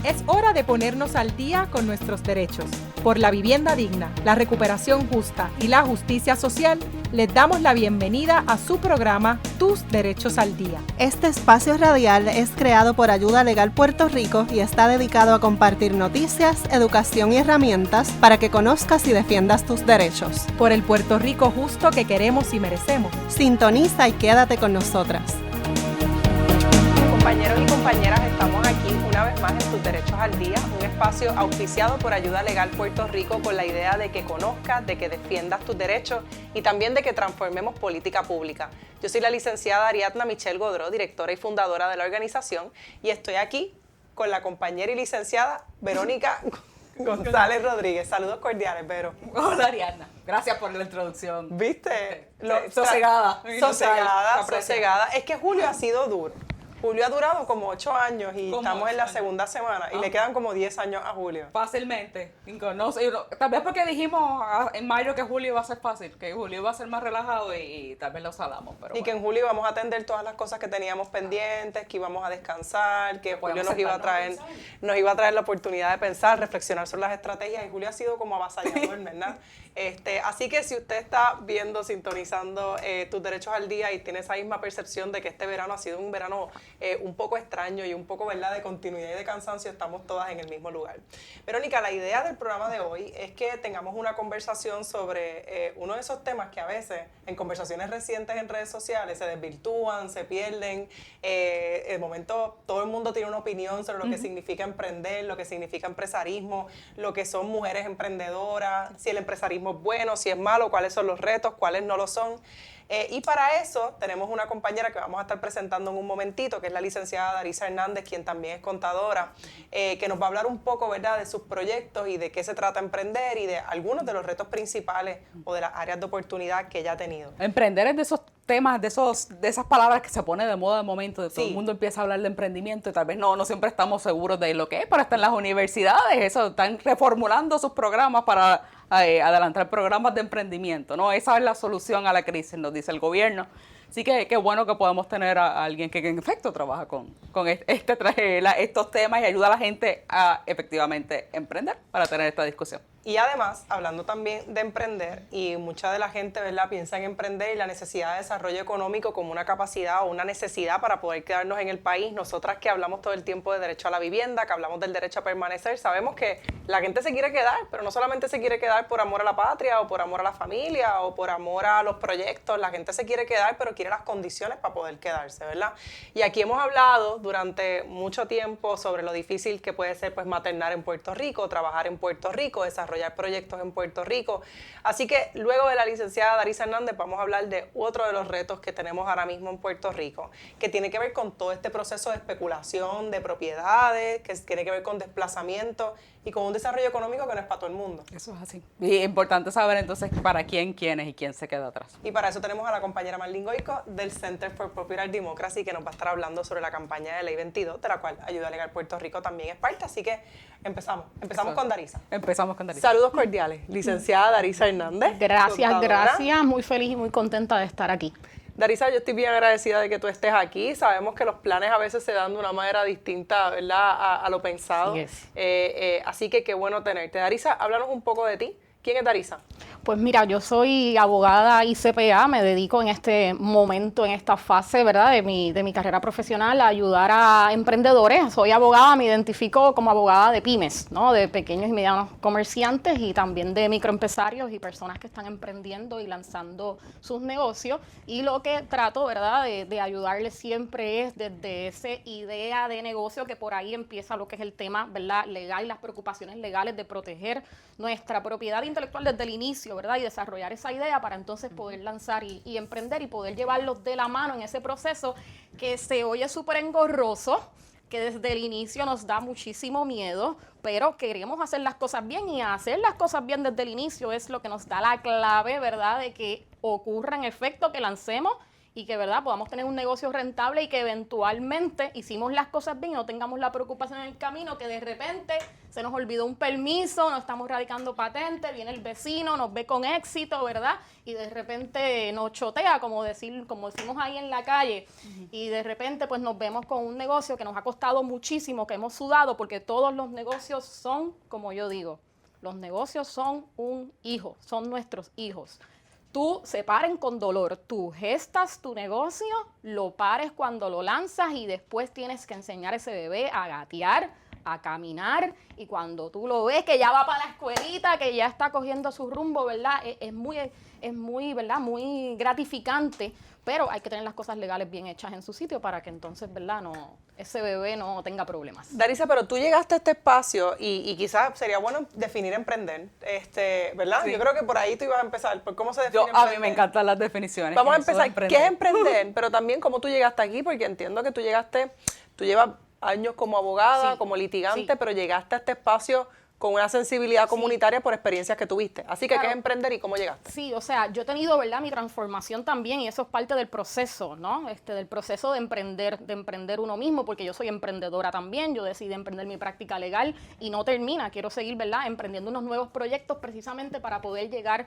Es hora de ponernos al día con nuestros derechos. Por la vivienda digna, la recuperación justa y la justicia social, les damos la bienvenida a su programa Tus Derechos al Día. Este espacio radial es creado por Ayuda Legal Puerto Rico y está dedicado a compartir noticias, educación y herramientas para que conozcas y defiendas tus derechos. Por el Puerto Rico justo que queremos y merecemos. Sintoniza y quédate con nosotras. Compañeros y compañeras, estamos aquí una vez más en Tus Derechos al Día, un espacio auspiciado por Ayuda Legal Puerto Rico con la idea de que conozcas, de que defiendas tus derechos y también de que transformemos política pública. Yo soy la licenciada Ariadna Michelle Godró, directora y fundadora de la organización, y estoy aquí con la compañera y licenciada Verónica González Rodríguez. Saludos cordiales, Vero. Hola, Ariadna. Gracias por la introducción. ¿Viste? Sosegada. Sosegada. Es que julio ha sido duro. Julio ha durado como 8 años y estamos en la segunda semana y le quedan como 10 años a julio. Fácilmente. No sé, tal vez porque dijimos en mayo que julio iba a ser fácil, que julio iba a ser más relajado y tal vez lo salamos. Pero que en julio íbamos a atender todas las cosas que teníamos pendientes, que íbamos a descansar, que julio nos iba a traer la oportunidad de pensar, reflexionar sobre las estrategias, y julio ha sido como avasallador, ¿verdad? Así que si usted está viendo, sintonizando Tus Derechos al Día y tiene esa misma percepción de que este verano ha sido un verano un poco extraño y un poco, ¿verdad?, de continuidad y de cansancio, estamos todas en el mismo lugar. Verónica, la idea del programa de hoy es que tengamos una conversación sobre uno de esos temas que a veces en conversaciones recientes en redes sociales se desvirtúan, se pierden. De momento todo el mundo tiene una opinión sobre lo que significa emprender, lo que significa empresarismo, lo que son mujeres emprendedoras, si el empresarismo es bueno, si es malo, cuáles son los retos, cuáles no lo son. Y para eso tenemos una compañera que vamos a estar presentando en un momentito, que es la licenciada Darisa Hernández, quien también es contadora, que nos va a hablar un poco, ¿verdad?, de sus proyectos y de qué se trata emprender y de algunos de los retos principales o de las áreas de oportunidad que ella ha tenido. Emprender es de esos temas, de esas palabras que se pone de moda de momento, de todo Sí. el mundo empieza a hablar de emprendimiento y tal vez no siempre estamos seguros de lo que es, pero hasta en las universidades están reformulando sus programas para adelantar programas de emprendimiento, ¿no? Esa es la solución a la crisis, nos dice el gobierno. Así que qué bueno que podemos tener a alguien que en efecto trabaja con estos temas y ayuda a la gente a efectivamente emprender para tener esta discusión. Y además, hablando también de emprender, y mucha de la gente, ¿verdad?, piensa en emprender y la necesidad de desarrollo económico como una capacidad o una necesidad para poder quedarnos en el país. Nosotras que hablamos todo el tiempo de derecho a la vivienda, que hablamos del derecho a permanecer, sabemos que la gente se quiere quedar, pero no solamente se quiere quedar por amor a la patria o por amor a la familia o por amor a los proyectos. La gente se quiere quedar, pero quiere las condiciones para poder quedarse, ¿verdad? Y aquí hemos hablado durante mucho tiempo sobre lo difícil que puede ser, pues, maternar en Puerto Rico, trabajar en Puerto Rico, desarrollar proyectos en Puerto Rico. Así que luego de la licenciada Darisa Hernández vamos a hablar de otro de los retos que tenemos ahora mismo en Puerto Rico, que tiene que ver con todo este proceso de especulación de propiedades, que tiene que ver con desplazamiento y con un desarrollo económico que no es para todo el mundo. Eso es así. Y es importante saber entonces para quiénes y quién se queda atrás. Y para eso tenemos a la compañera Marlene Goico del Center for Popular Democracy, que nos va a estar hablando sobre la campaña de Ley 22, de la cual Ayuda Legal Puerto Rico también es parte. Así que empezamos con Darisa. Empezamos con Darisa. Saludos cordiales, licenciada Darisa Hernández. Gracias, muy feliz y muy contenta de estar aquí. Darisa, yo estoy bien agradecida de que tú estés aquí. Sabemos que los planes a veces se dan de una manera distinta, ¿verdad?, a lo pensado. Así que qué bueno tenerte. Darisa, háblanos un poco de ti. ¿Quién es Darisa? Pues mira, yo soy abogada y CPA, me dedico en este momento, en esta fase, ¿verdad?, de mi carrera profesional a ayudar a emprendedores. Soy abogada, me identifico como abogada de pymes, ¿no?, de pequeños y medianos comerciantes y también de microempresarios y personas que están emprendiendo y lanzando sus negocios. Y lo que trato, ¿verdad?, de ayudarles siempre es desde esa idea de negocio, que por ahí empieza lo que es el tema, ¿verdad?, legal y las preocupaciones legales de proteger nuestra propiedad intelectual desde el inicio, ¿verdad?, y desarrollar esa idea para entonces poder lanzar y emprender y poder llevarlos de la mano en ese proceso que se oye súper engorroso, que desde el inicio nos da muchísimo miedo, pero queremos hacer las cosas bien, y hacer las cosas bien desde el inicio es lo que nos da la clave, ¿verdad?, de que ocurra en efecto, que lancemos y que, ¿verdad?, podamos tener un negocio rentable y que eventualmente hicimos las cosas bien y no tengamos la preocupación en el camino que de repente se nos olvidó un permiso, no estamos radicando patente, viene el vecino, nos ve con éxito, ¿verdad? Y de repente nos chotea, como decimos ahí en la calle, y de repente pues nos vemos con un negocio que nos ha costado muchísimo, que hemos sudado, porque todos los negocios son, como yo digo, los negocios son un hijo, son nuestros hijos. Tú se paren con dolor, tú gestas tu negocio, lo pares cuando lo lanzas y después tienes que enseñar a ese bebé a gatear, a caminar, y cuando tú lo ves que ya va para la escuelita, que ya está cogiendo su rumbo, ¿verdad? Es muy, ¿verdad?, muy gratificante, pero hay que tener las cosas legales bien hechas en su sitio para que entonces, ¿verdad?, ese bebé no tenga problemas. Darisa, pero tú llegaste a este espacio y quizás sería bueno definir emprender, ¿verdad? Sí. Yo creo que por ahí tú ibas a empezar, por cómo se define emprender. A mí me encantan las definiciones. Vamos a empezar, ¿qué es emprender? Pero también cómo tú llegaste aquí, porque entiendo que tú llevas años como abogada, sí, como litigante, sí, pero llegaste a este espacio con una sensibilidad comunitaria por experiencias que tuviste. Así que, claro, ¿qué es emprender y cómo llegaste? Sí, o sea, yo he tenido, ¿verdad?, mi transformación también, y eso es parte del proceso, ¿no? Del proceso de emprender uno mismo, porque yo soy emprendedora también, yo decidí emprender mi práctica legal y no termina, quiero seguir, ¿verdad?, emprendiendo unos nuevos proyectos precisamente para poder llegar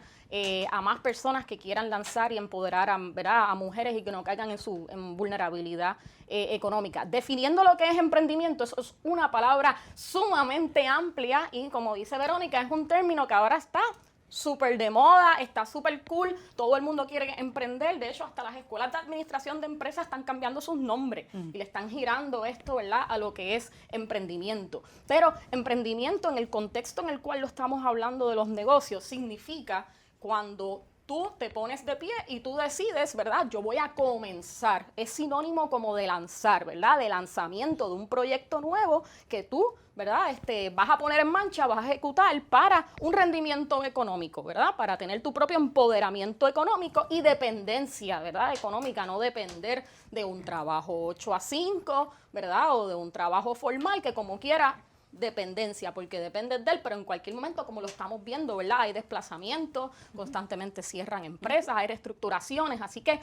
a más personas que quieran lanzar y empoderar a mujeres y que no caigan en vulnerabilidad económica. Definiendo lo que es emprendimiento, eso es una palabra sumamente amplia y, como dice Verónica, es un término que ahora está súper de moda, está súper cool, todo el mundo quiere emprender. De hecho, hasta las escuelas de administración de empresas están cambiando sus nombres y le están girando esto, ¿verdad?, a lo que es emprendimiento. Pero emprendimiento, en el contexto en el cual lo estamos hablando de los negocios, significa cuando tú te pones de pie y tú decides, ¿verdad?, yo voy a comenzar. Es sinónimo como de lanzar, ¿verdad?, de lanzamiento de un proyecto nuevo que tú, ¿verdad?, vas a poner en marcha, vas a ejecutar para un rendimiento económico, ¿verdad?, para tener tu propio empoderamiento económico y dependencia, ¿verdad?, económica, no depender de un trabajo 8 a 5, ¿verdad?, o de un trabajo formal que como quiera, dependencia, porque dependes de él, pero en cualquier momento, como lo estamos viendo, ¿verdad?, hay desplazamientos, constantemente cierran empresas, hay reestructuraciones, así que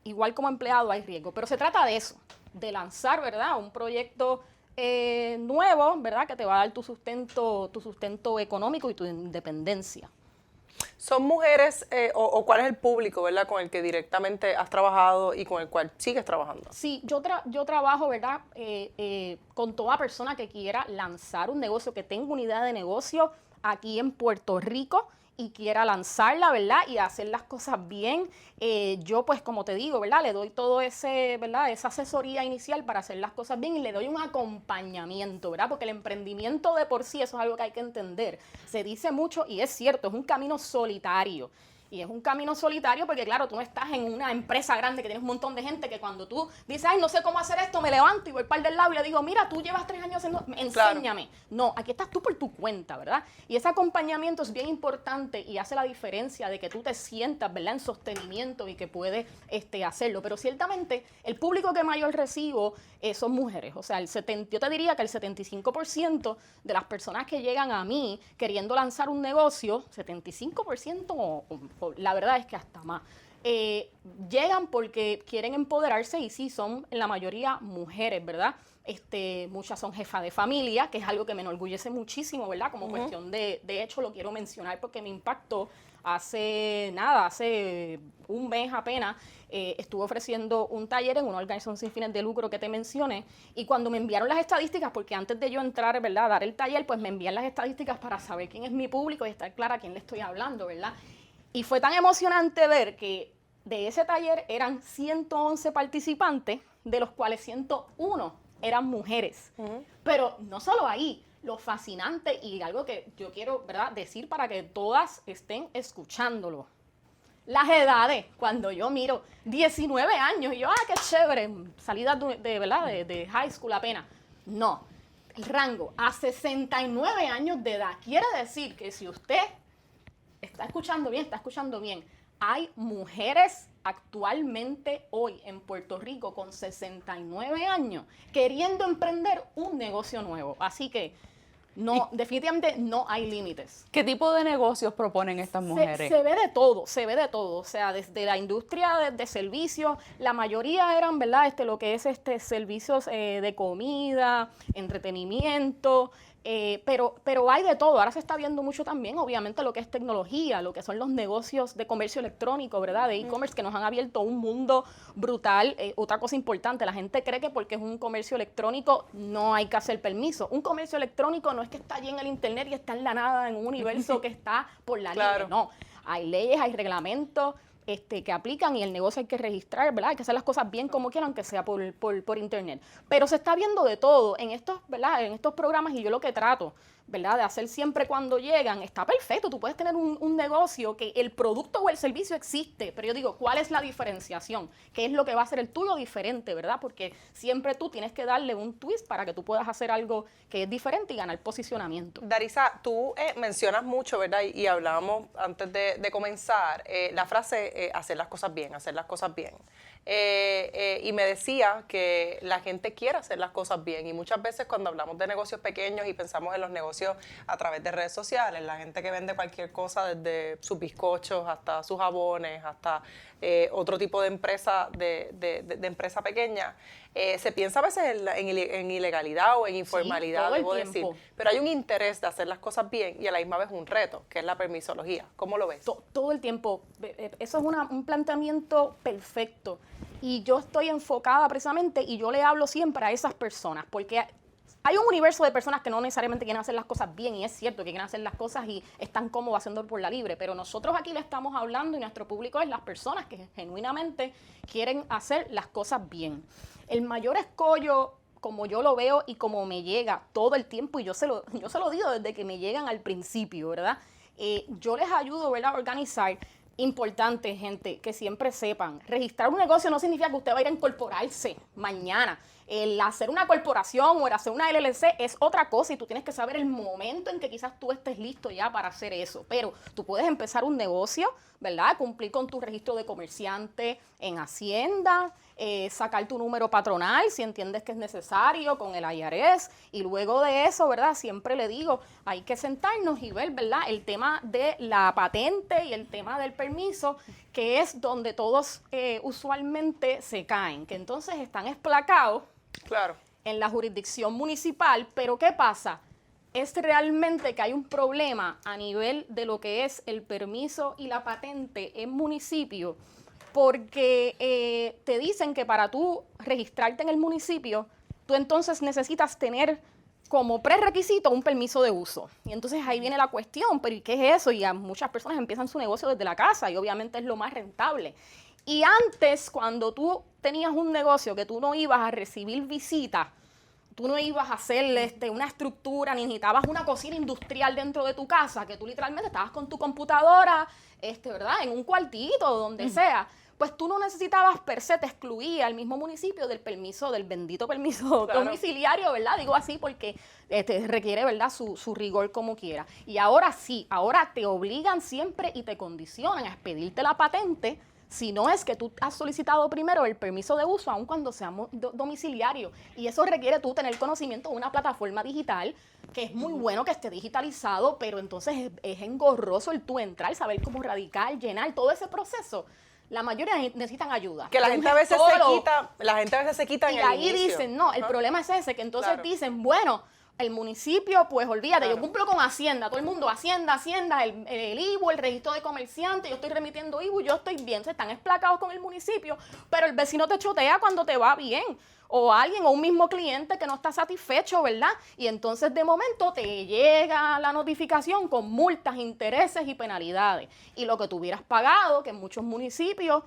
igual como empleado hay riesgo, pero se trata de eso, de lanzar, ¿verdad?, un proyecto nuevo, ¿verdad?, que te va a dar tu sustento económico y tu independencia. ¿Son mujeres o cuál es el público, ¿verdad?, con el que directamente has trabajado y con el cual sigues trabajando? Sí, yo trabajo, ¿verdad?, con toda persona que quiera lanzar un negocio, que tenga una idea de negocio aquí en Puerto Rico y quiera lanzarla, ¿verdad?, y hacer las cosas bien. Yo, pues, como te digo, ¿verdad?, le doy todo ¿verdad?, esa asesoría inicial para hacer las cosas bien y le doy un acompañamiento, ¿verdad?, porque el emprendimiento de por sí, eso es algo que hay que entender. Se dice mucho y es cierto, es un camino solitario. Y es un camino solitario porque, claro, tú no estás en una empresa grande que tienes un montón de gente que cuando tú dices, ay, no sé cómo hacer esto, me levanto y voy para el del lado y le digo, mira, tú llevas 3 años haciendo, enséñame. Claro. No, aquí estás tú por tu cuenta, ¿verdad? Y ese acompañamiento es bien importante y hace la diferencia de que tú te sientas, ¿verdad?, en sostenimiento y que puedes hacerlo. Pero ciertamente el público que mayor recibo son mujeres. O sea, yo te diría que el 75% de las personas que llegan a mí queriendo lanzar un negocio, 75% la verdad es que hasta más, llegan porque quieren empoderarse y sí, son en la mayoría mujeres, ¿verdad? Muchas son jefas de familia, que es algo que me enorgullece muchísimo, ¿verdad? Como cuestión de hecho lo quiero mencionar porque me impactó hace un mes apenas. Estuve ofreciendo un taller en una organización sin fines de lucro que te mencioné y cuando me enviaron las estadísticas, porque antes de yo entrar, ¿verdad?, a dar el taller, pues me envían las estadísticas para saber quién es mi público y estar clara a quién le estoy hablando, ¿verdad? Y fue tan emocionante ver que de ese taller eran 111 participantes, de los cuales 101 eran mujeres. Pero no solo ahí, lo fascinante y algo que yo quiero, ¿verdad?, decir para que todas estén escuchándolo. Las edades, cuando yo miro 19 años, y yo, qué chévere, salida de high school apenas. No, el rango a 69 años de edad. Quiere decir que si usted está escuchando bien, hay mujeres actualmente hoy en Puerto Rico con 69 años queriendo emprender un negocio nuevo. Así que No, definitivamente no hay límites. ¿Qué tipo de negocios proponen estas mujeres? Se ve de todo, se ve de todo. O sea, desde la industria de servicios, la mayoría eran, ¿verdad? Lo que es servicios de comida, entretenimiento, pero hay de todo. Ahora se está viendo mucho también, obviamente, lo que es tecnología, lo que son los negocios de comercio electrónico, ¿verdad? De e-commerce, que nos han abierto un mundo brutal. Otra cosa importante, la gente cree que porque es un comercio electrónico no hay que hacer permiso. Un comercio electrónico no es que está allí en el internet y está en la nada, en un universo que está por la libre, no. Hay leyes, hay reglamentos que aplican y el negocio hay que registrar, ¿verdad? Hay que hacer las cosas bien como quieran, aunque sea por internet. Pero se está viendo de todo en estos, ¿verdad? En estos programas, y yo lo que trato, ¿verdad?, de hacer siempre cuando llegan, está perfecto. Tú puedes tener un negocio que el producto o el servicio existe, pero yo digo, ¿cuál es la diferenciación? ¿Qué es lo que va a ser el tuyo diferente, verdad? Porque siempre tú tienes que darle un twist para que tú puedas hacer algo que es diferente y ganar posicionamiento. Darisa, tú mencionas mucho, ¿verdad? Y hablábamos antes de comenzar, la frase hacer las cosas bien, hacer las cosas bien. Y me decía que la gente quiere hacer las cosas bien, y muchas veces cuando hablamos de negocios pequeños y pensamos en los negocios a través de redes sociales, la gente que vende cualquier cosa, desde sus bizcochos hasta sus jabones, hasta otro tipo de empresa, de empresa pequeña, se piensa a veces en ilegalidad o en informalidad, sí, debo decir, pero hay un interés de hacer las cosas bien y a la misma vez un reto, que es la permisología. ¿Cómo lo ves? Todo el tiempo. Eso es un planteamiento perfecto, y yo estoy enfocada precisamente, y yo le hablo siempre a esas personas, porque hay un universo de personas que no necesariamente quieren hacer las cosas bien, y es cierto que quieren hacer las cosas y están cómodos haciendo por la libre, pero nosotros aquí le estamos hablando, y nuestro público es las personas que genuinamente quieren hacer las cosas bien. El mayor escollo, como yo lo veo y como me llega todo el tiempo, y yo se lo digo desde que me llegan al principio, ¿verdad? Yo les ayudo, ¿verdad?, a organizar. Importante, gente, que siempre sepan, registrar un negocio no significa que usted va a ir a incorporarse mañana. El hacer una corporación o el hacer una LLC es otra cosa, y tú tienes que saber el momento en que quizás tú estés listo ya para hacer eso. Pero tú puedes empezar un negocio, ¿verdad?, cumplir con tu registro de comerciante en Hacienda, sacar tu número patronal si entiendes que es necesario con el IRS, y luego de eso, ¿verdad?, siempre le digo, hay que sentarnos y ver, ¿verdad?, el tema de la patente y el tema del permiso, que es donde todos usualmente se caen, que entonces están esplacados. Claro. En la jurisdicción municipal, pero ¿qué pasa? Es realmente que hay un problema a nivel de lo que es el permiso y la patente en municipio, porque te dicen que para tú registrarte en el municipio, tú entonces necesitas tener como prerequisito un permiso de uso. Y entonces ahí viene la cuestión, pero ¿y qué es eso? Y a muchas personas empiezan su negocio desde la casa, y obviamente es lo más rentable. Y antes, cuando tú tenías un negocio que tú no ibas a recibir visitas, tú no ibas a hacer una estructura, ni necesitabas una cocina industrial dentro de tu casa, que tú literalmente estabas con tu computadora, ¿verdad?, en un cuartito, donde sea, pues tú no necesitabas per se, te excluía el mismo municipio del permiso, del bendito permiso domiciliario, ¿verdad? Digo así porque requiere, ¿verdad?, su rigor como quiera. Y ahora sí, ahora te obligan siempre y te condicionan a expedirte la patente, si no es que tú has solicitado primero el permiso de uso, aun cuando sea domiciliario. Y eso requiere tú tener conocimiento de una plataforma digital, que es muy bueno que esté digitalizado, pero entonces es engorroso el tú entrar, saber cómo radicar, llenar todo ese proceso. La mayoría necesitan ayuda. Que la gente a veces se quita en el inicio. Y ahí dicen, no, el problema es ese, que entonces dicen, bueno, el municipio, pues olvídate, yo cumplo con Hacienda, todo el mundo, Hacienda, el IBU, el registro de comerciante, yo estoy remitiendo IBU, yo estoy bien, se están esplacados con el municipio, pero el vecino te chotea cuando te va bien, o alguien, o un mismo cliente que no está satisfecho, ¿verdad? Y entonces de momento te llega la notificación con multas, intereses y penalidades. Y lo que tú hubieras pagado, que en muchos municipios,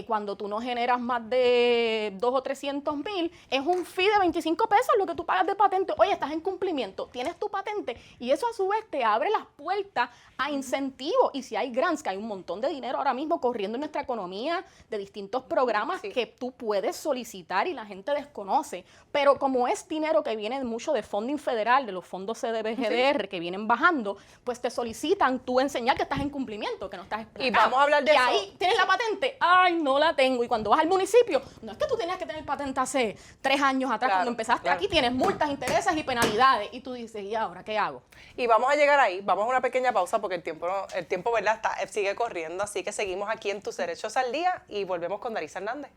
cuando tú no generas más de 200 o 300 mil, es un fee de 25 pesos lo que tú pagas de patente. Oye, estás en cumplimiento, tienes tu patente, y eso a su vez te abre las puertas a incentivos. Y si hay grants, que hay un montón de dinero ahora mismo corriendo en nuestra economía de distintos programas que tú puedes solicitar y la gente desconoce, pero como es dinero que viene mucho de funding federal, de los fondos CDBGDR que vienen bajando, pues te solicitan tú enseñar que estás en cumplimiento, que no estás Y vamos a hablar de y eso. ahí tienes la patente, ay, no la tengo. Y cuando vas al municipio, no es que tú tenías que tener patente hace 3 años atrás, cuando empezaste aquí, tienes multas, intereses y penalidades. Y tú dices, ¿y ahora qué hago? Y vamos a llegar ahí, vamos a una pequeña pausa porque el tiempo ¿verdad? Sigue corriendo, así que seguimos aquí en Tus Derechos al Día y volvemos con Darisa Hernández.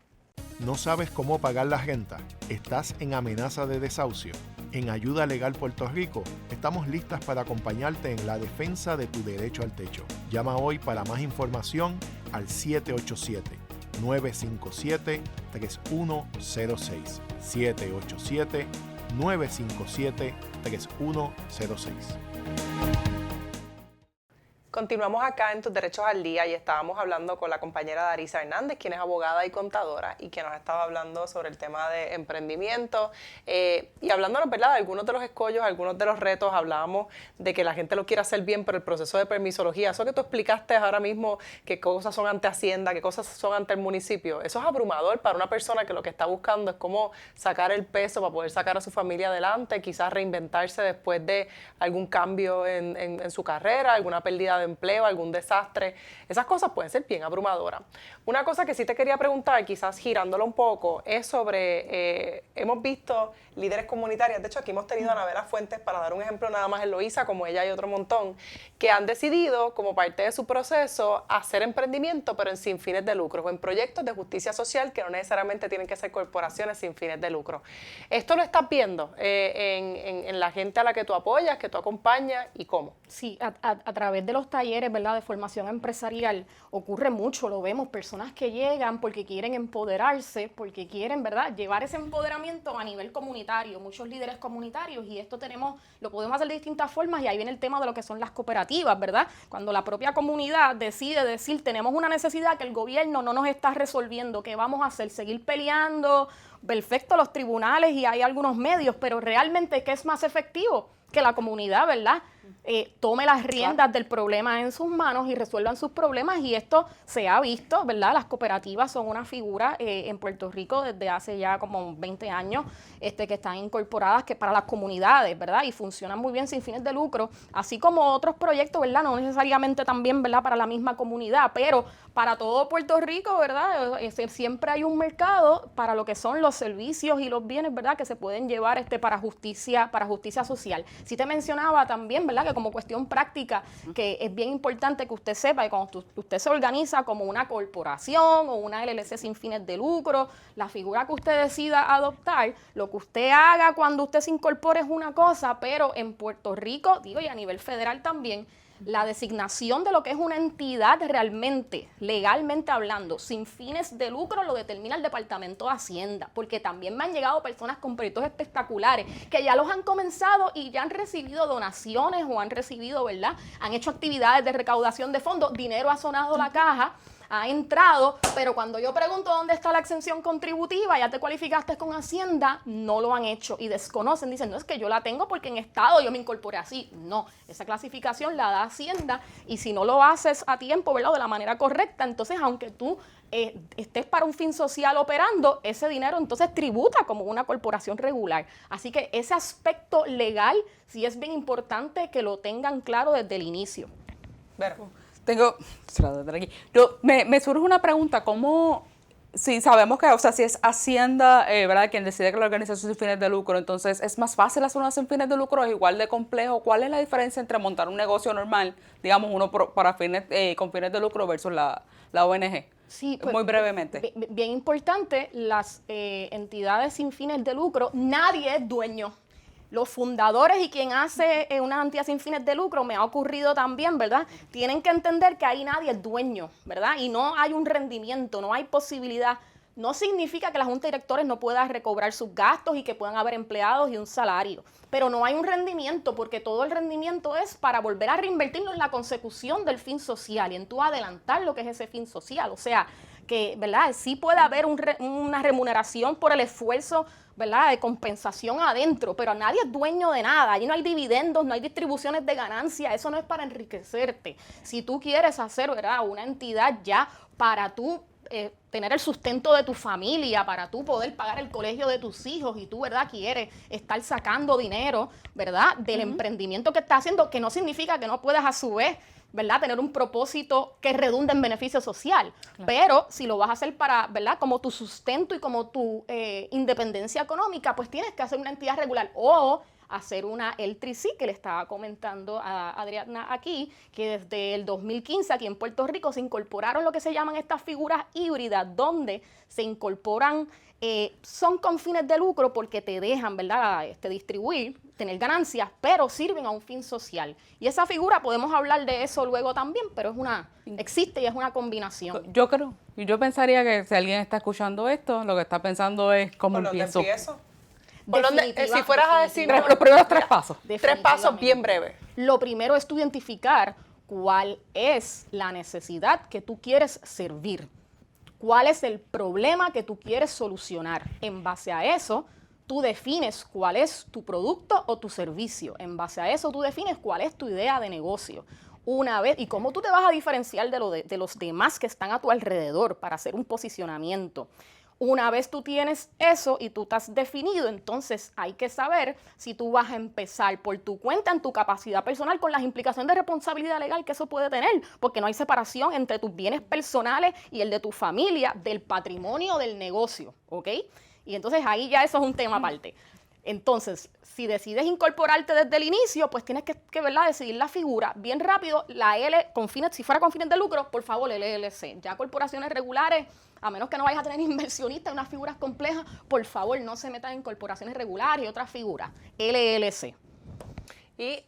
¿No sabes cómo pagar la renta? ¿Estás en amenaza de desahucio? En Ayuda Legal Puerto Rico estamos listas para acompañarte en la defensa de tu derecho al techo. Llama hoy para más información al 787-957-3106. 787-957-3106. Continuamos acá en Tus Derechos al Día y estábamos hablando con la compañera Darisa Hernández, quien es abogada y contadora y que nos estaba hablando sobre el tema de emprendimiento y hablándonos, ¿verdad?, de algunos de los escollos, algunos de los retos. Hablábamos de que la gente lo quiere hacer bien, pero el proceso de permisología, eso que tú explicaste ahora mismo, qué cosas son ante Hacienda, qué cosas son ante el municipio, eso es abrumador para una persona que lo que está buscando es cómo sacar el peso para poder sacar a su familia adelante, quizás reinventarse después de algún cambio en su carrera, alguna pérdida de empleo, algún desastre. Esas cosas pueden ser bien abrumadoras. Una cosa que sí te quería preguntar, quizás girándolo un poco, es sobre, hemos visto líderes comunitarias, de hecho aquí hemos tenido a Anabela Fuentes, para dar un ejemplo nada más en Loíza, como ella y otro montón, que han decidido, como parte de su proceso, hacer emprendimiento, pero sin fines de lucro, o en proyectos de justicia social que no necesariamente tienen que ser corporaciones sin fines de lucro. ¿Esto lo estás viendo en la gente a la que tú apoyas, que tú acompañas, y cómo? Sí, a través de los talleres, ¿verdad?, de formación empresarial ocurre mucho, lo vemos, personas que llegan porque quieren empoderarse, porque quieren, ¿verdad?, llevar ese empoderamiento a nivel comunitario, muchos líderes comunitarios, y esto lo podemos hacer de distintas formas, y ahí viene el tema de lo que son las cooperativas, ¿verdad? Cuando la propia comunidad decide decir, tenemos una necesidad que el gobierno no nos está resolviendo, ¿qué vamos a hacer? ¿Seguir peleando? Perfecto, los tribunales y hay algunos medios, pero realmente, ¿qué es más efectivo? Que la comunidad, ¿verdad?, tome las riendas del problema en sus manos y resuelvan sus problemas, y esto se ha visto, ¿verdad? Las cooperativas son una figura en Puerto Rico desde hace ya como 20 años que están incorporadas para las comunidades, ¿verdad? Y funcionan muy bien sin fines de lucro, así como otros proyectos, ¿verdad? No necesariamente también, ¿verdad?, para la misma comunidad, pero para todo Puerto Rico, ¿verdad? Siempre hay un mercado para lo que son los servicios y los bienes, ¿verdad?, que se pueden llevar para justicia social. Sí te mencionaba también, ¿verdad?, que como cuestión práctica, que es bien importante que usted sepa que cuando usted se organiza como una corporación o una LLC sin fines de lucro, la figura que usted decida adoptar, lo que usted haga cuando usted se incorpore es una cosa, pero en Puerto Rico, y a nivel federal también, la designación de lo que es una entidad realmente, legalmente hablando, sin fines de lucro, lo determina el Departamento de Hacienda, porque también me han llegado personas con proyectos espectaculares que ya los han comenzado y ya han recibido donaciones o han recibido, ¿verdad?, han hecho actividades de recaudación de fondos, dinero ha sonado la caja, ha entrado, pero cuando yo pregunto dónde está la exención contributiva, ya te cualificaste con Hacienda, no lo han hecho y desconocen, dicen, no, es que yo la tengo porque en estado yo me incorporé así. No, esa clasificación la da Hacienda, y si no lo haces a tiempo, ¿verdad?, de la manera correcta, entonces aunque tú estés para un fin social operando, ese dinero entonces tributa como una corporación regular. Así que ese aspecto legal sí es bien importante que lo tengan claro desde el inicio. Me surge una pregunta, ¿cómo, si sabemos que, si es Hacienda, ¿verdad?, quien decide que la organización sin fines de lucro, entonces es más fácil hacer una sin fines de lucro, es igual de complejo? ¿Cuál es la diferencia entre montar un negocio normal, digamos, uno con fines de lucro versus la ONG? Sí, pues, muy brevemente. Bien importante, las entidades sin fines de lucro, nadie es dueño. Los fundadores y quien hace una entidad sin fines de lucro, me ha ocurrido también, ¿verdad?, tienen que entender que ahí nadie es dueño, ¿verdad? Y no hay un rendimiento, no hay posibilidad. No significa que la Junta de Directores no pueda recobrar sus gastos y que puedan haber empleados y un salario, pero no hay un rendimiento, porque todo el rendimiento es para volver a reinvertirlo en la consecución del fin social y en tú adelantar lo que es ese fin social. O sea, que, ¿verdad?, sí puede haber una remuneración por el esfuerzo, ¿verdad?, de compensación adentro, pero nadie es dueño de nada. Allí no hay dividendos, no hay distribuciones de ganancia, eso no es para enriquecerte. Si tú quieres hacer, ¿verdad?, una entidad ya para tú tener el sustento de tu familia, para tú poder pagar el colegio de tus hijos y tú, ¿verdad?, quieres estar sacando dinero, ¿verdad?, del emprendimiento que estás haciendo, que no significa que no puedas a su vez, ¿verdad?, tener un propósito que redunde en beneficio social. Claro. Pero si lo vas a hacer para, ¿verdad?, como tu sustento y como tu independencia económica, pues tienes que hacer una entidad regular o hacer una L3C, que le estaba comentando a Adriana aquí, que desde el 2015 aquí en Puerto Rico se incorporaron lo que se llaman estas figuras híbridas, donde se incorporan, son con fines de lucro porque te dejan, ¿verdad?, distribuir, tener ganancias, pero sirven a un fin social. Y esa figura, podemos hablar de eso luego también, pero existe y es una combinación. Yo creo, y yo pensaría que si alguien está escuchando esto, lo que está pensando es cómo empiezo. ¿Por dónde, si fueras a decir los primeros 3 pasos? 3 pasos bien breves. Lo primero es tú identificar cuál es la necesidad que tú quieres servir, cuál es el problema que tú quieres solucionar. En base a eso, tú defines cuál es tu producto o tu servicio. En base a eso, tú defines cuál es tu idea de negocio. Una vez, y cómo tú te vas a diferenciar de los demás que están a tu alrededor para hacer un posicionamiento. Una vez tú tienes eso y tú te has definido, entonces hay que saber si tú vas a empezar por tu cuenta, en tu capacidad personal, con las implicaciones de responsabilidad legal que eso puede tener, porque no hay separación entre tus bienes personales y el de tu familia, del patrimonio del negocio, ¿ok? Y entonces ahí ya eso es un tema aparte. Entonces, si decides incorporarte desde el inicio, pues tienes que ¿verdad?, decidir la figura. Bien rápido, la L, si fuera con fines de lucro, por favor, LLC. Ya corporaciones regulares, a menos que no vayas a tener inversionistas, unas figuras complejas, por favor, no se metan en corporaciones regulares y otras figuras. LLC. Y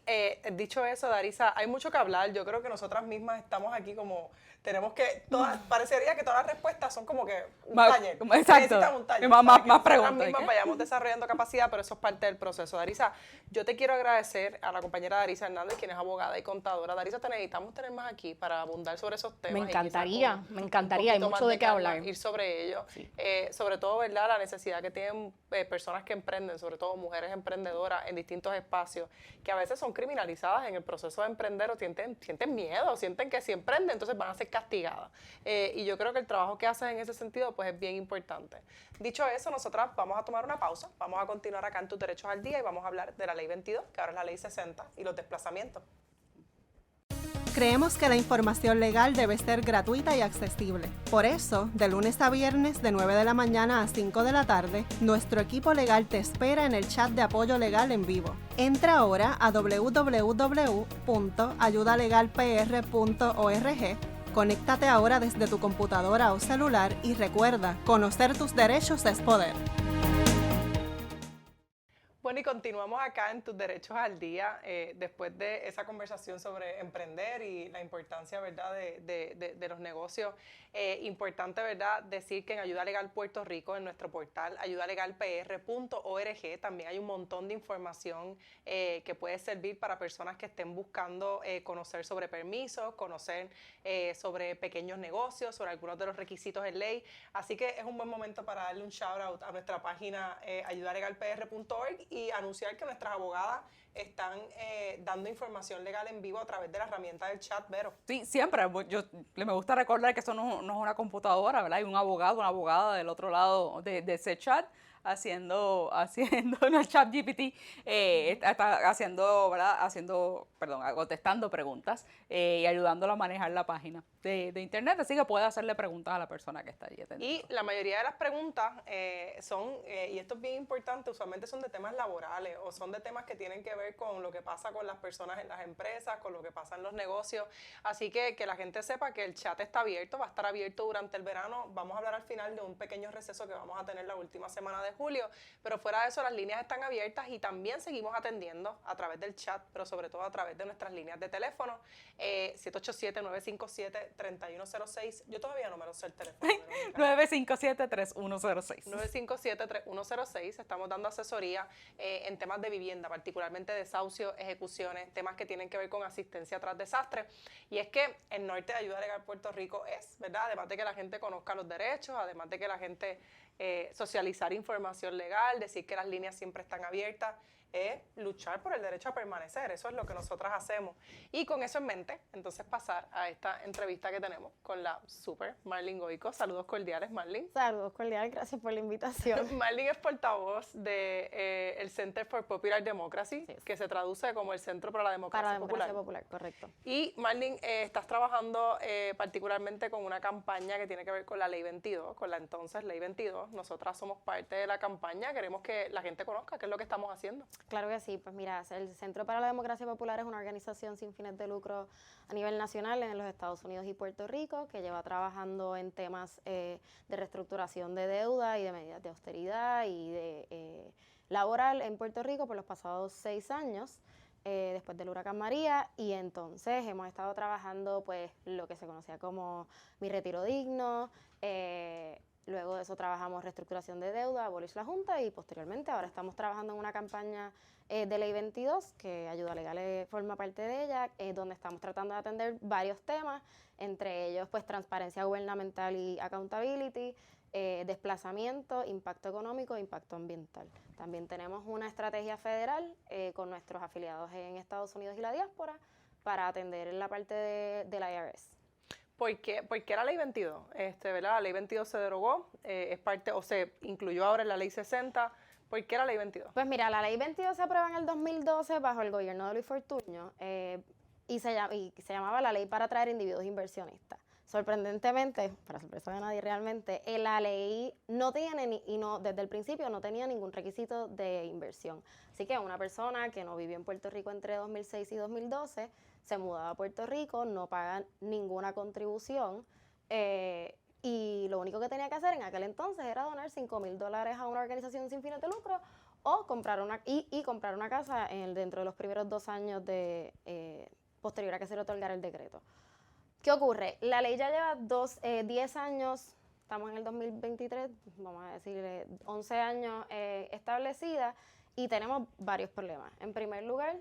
dicho eso, Darisa, hay mucho que hablar. Yo creo que nosotras mismas estamos aquí como... Tenemos que, parecería que todas las respuestas son como que un taller. Exacto. Necesitan un taller. Más preguntas. Mismas vayamos desarrollando capacidad, pero eso es parte del proceso. Darisa, yo te quiero agradecer a la compañera Darisa Hernández, quien es abogada y contadora. Darisa, te necesitamos tener más aquí para abundar sobre esos temas. Me encantaría, hay mucho de qué hablar. Ir sobre ello. Sí. Sobre todo, ¿verdad?, la necesidad que tienen personas que emprenden, sobre todo mujeres emprendedoras en distintos espacios, que a veces son criminalizadas en el proceso de emprender o sienten miedo, sienten que si emprenden, entonces van a ser castigadas. Y yo creo que el trabajo que haces en ese sentido pues es bien importante. Dicho eso, nosotras vamos a tomar una pausa, vamos a continuar acá en Tus Derechos al Día y vamos a hablar de la Ley 22, que ahora es la Ley 60, y los desplazamientos. Creemos que la información legal debe ser gratuita y accesible. Por eso, de lunes a viernes, de 9 de la mañana a 5 de la tarde, nuestro equipo legal te espera en el chat de apoyo legal en vivo. Entra ahora a www.ayudalegalpr.org, conéctate ahora desde tu computadora o celular y recuerda, conocer tus derechos es poder. Bueno, y continuamos acá en Tus Derechos al Día, después de esa conversación sobre emprender y la importancia, ¿verdad?, de los negocios. Importante, ¿verdad?, decir que en Ayuda Legal Puerto Rico, en nuestro portal ayudalegalpr.org, también hay un montón de información que puede servir para personas que estén buscando conocer sobre permisos, conocer sobre pequeños negocios, sobre algunos de los requisitos en ley. Así que es un buen momento para darle un shout out a nuestra página ayudalegalpr.org y anunciar que nuestras abogadas están dando información legal en vivo a través de la herramienta del chat, Vero. Sí, siempre. Me gusta recordar que eso no es una computadora, ¿verdad? Hay un abogado, una abogada del otro lado de ese chat haciendo en el chat GPT, está contestando preguntas y ayudándolo a manejar la página de internet, así que puede hacerle preguntas a la persona que está allí atenta. Y la mayoría de las preguntas son, y esto es bien importante, usualmente son de temas laborales o son de temas que tienen que ver con lo que pasa con las personas en las empresas, con lo que pasa en los negocios, así que la gente sepa que el chat está abierto, va a estar abierto durante el verano. Vamos a hablar al final de un pequeño receso que vamos a tener la última semana de julio, pero fuera de eso las líneas están abiertas y también seguimos atendiendo a través del chat, pero sobre todo a través de nuestras líneas de teléfono, 787-957-3106. Yo todavía no me lo sé el teléfono. 957-3106. 957-3106. Estamos dando asesoría en temas de vivienda, particularmente desahucios, ejecuciones, temas que tienen que ver con asistencia tras desastres. Y es que el norte de Ayuda Legal Puerto Rico es, ¿verdad?, además de que la gente conozca los derechos, además de que la gente socializar información legal, decir que las líneas siempre están abiertas, es luchar por el derecho a permanecer. Eso es lo que nosotras hacemos. Y con eso en mente, entonces pasar a esta entrevista que tenemos con la super Marlene Goico. Saludos cordiales, Marlene. Saludos cordiales, gracias por la invitación. Marlene es portavoz del Center for Popular Democracy, sí, que se traduce como el Centro para la Democracia Popular, correcto. Y Marlene, estás trabajando particularmente con una campaña que tiene que ver con la Ley 22, con la entonces Ley 22. Nosotras somos parte de la campaña, queremos que la gente conozca qué es lo que estamos haciendo. Claro que sí, pues mira, el Centro para la Democracia Popular es una organización sin fines de lucro a nivel nacional en los Estados Unidos y Puerto Rico, que lleva trabajando en temas de reestructuración de deuda y de medidas de austeridad y de laboral en Puerto Rico por los pasados 6 años. Después del huracán María, y entonces hemos estado trabajando pues lo que se conocía como Mi Retiro Digno, luego de eso trabajamos reestructuración de deuda, abolish la Junta, y posteriormente ahora estamos trabajando en una campaña de Ley 22, que Ayuda Legal forma parte de ella, donde estamos tratando de atender varios temas, entre ellos pues transparencia gubernamental y accountability, desplazamiento, impacto económico e impacto ambiental. También tenemos una estrategia federal con nuestros afiliados en Estados Unidos y la diáspora para atender la parte de la IRS. ¿Por qué la Ley 22? ¿Verdad? La Ley 22 se derogó, es parte, o se incluyó ahora en la Ley 60. ¿Por qué la Ley 22? Pues mira, la Ley 22 se aprueba en el 2012 bajo el gobierno de Luis Fortuño y se llamaba la Ley para atraer individuos inversionistas. Sorprendentemente, para sorpresa de nadie realmente, la ley no tiene desde el principio no tenía ningún requisito de inversión. Así que una persona que no vivió en Puerto Rico entre 2006 y 2012 se mudaba a Puerto Rico, no paga ninguna contribución y lo único que tenía que hacer en aquel entonces era donar $5,000 a una organización sin fines de lucro o comprar una casa dentro de los primeros 2 años posterior a que se le otorgara el decreto. ¿Qué ocurre? La ley ya lleva 10 años, estamos en el 2023, vamos a decir 11 años establecida, y tenemos varios problemas. En primer lugar,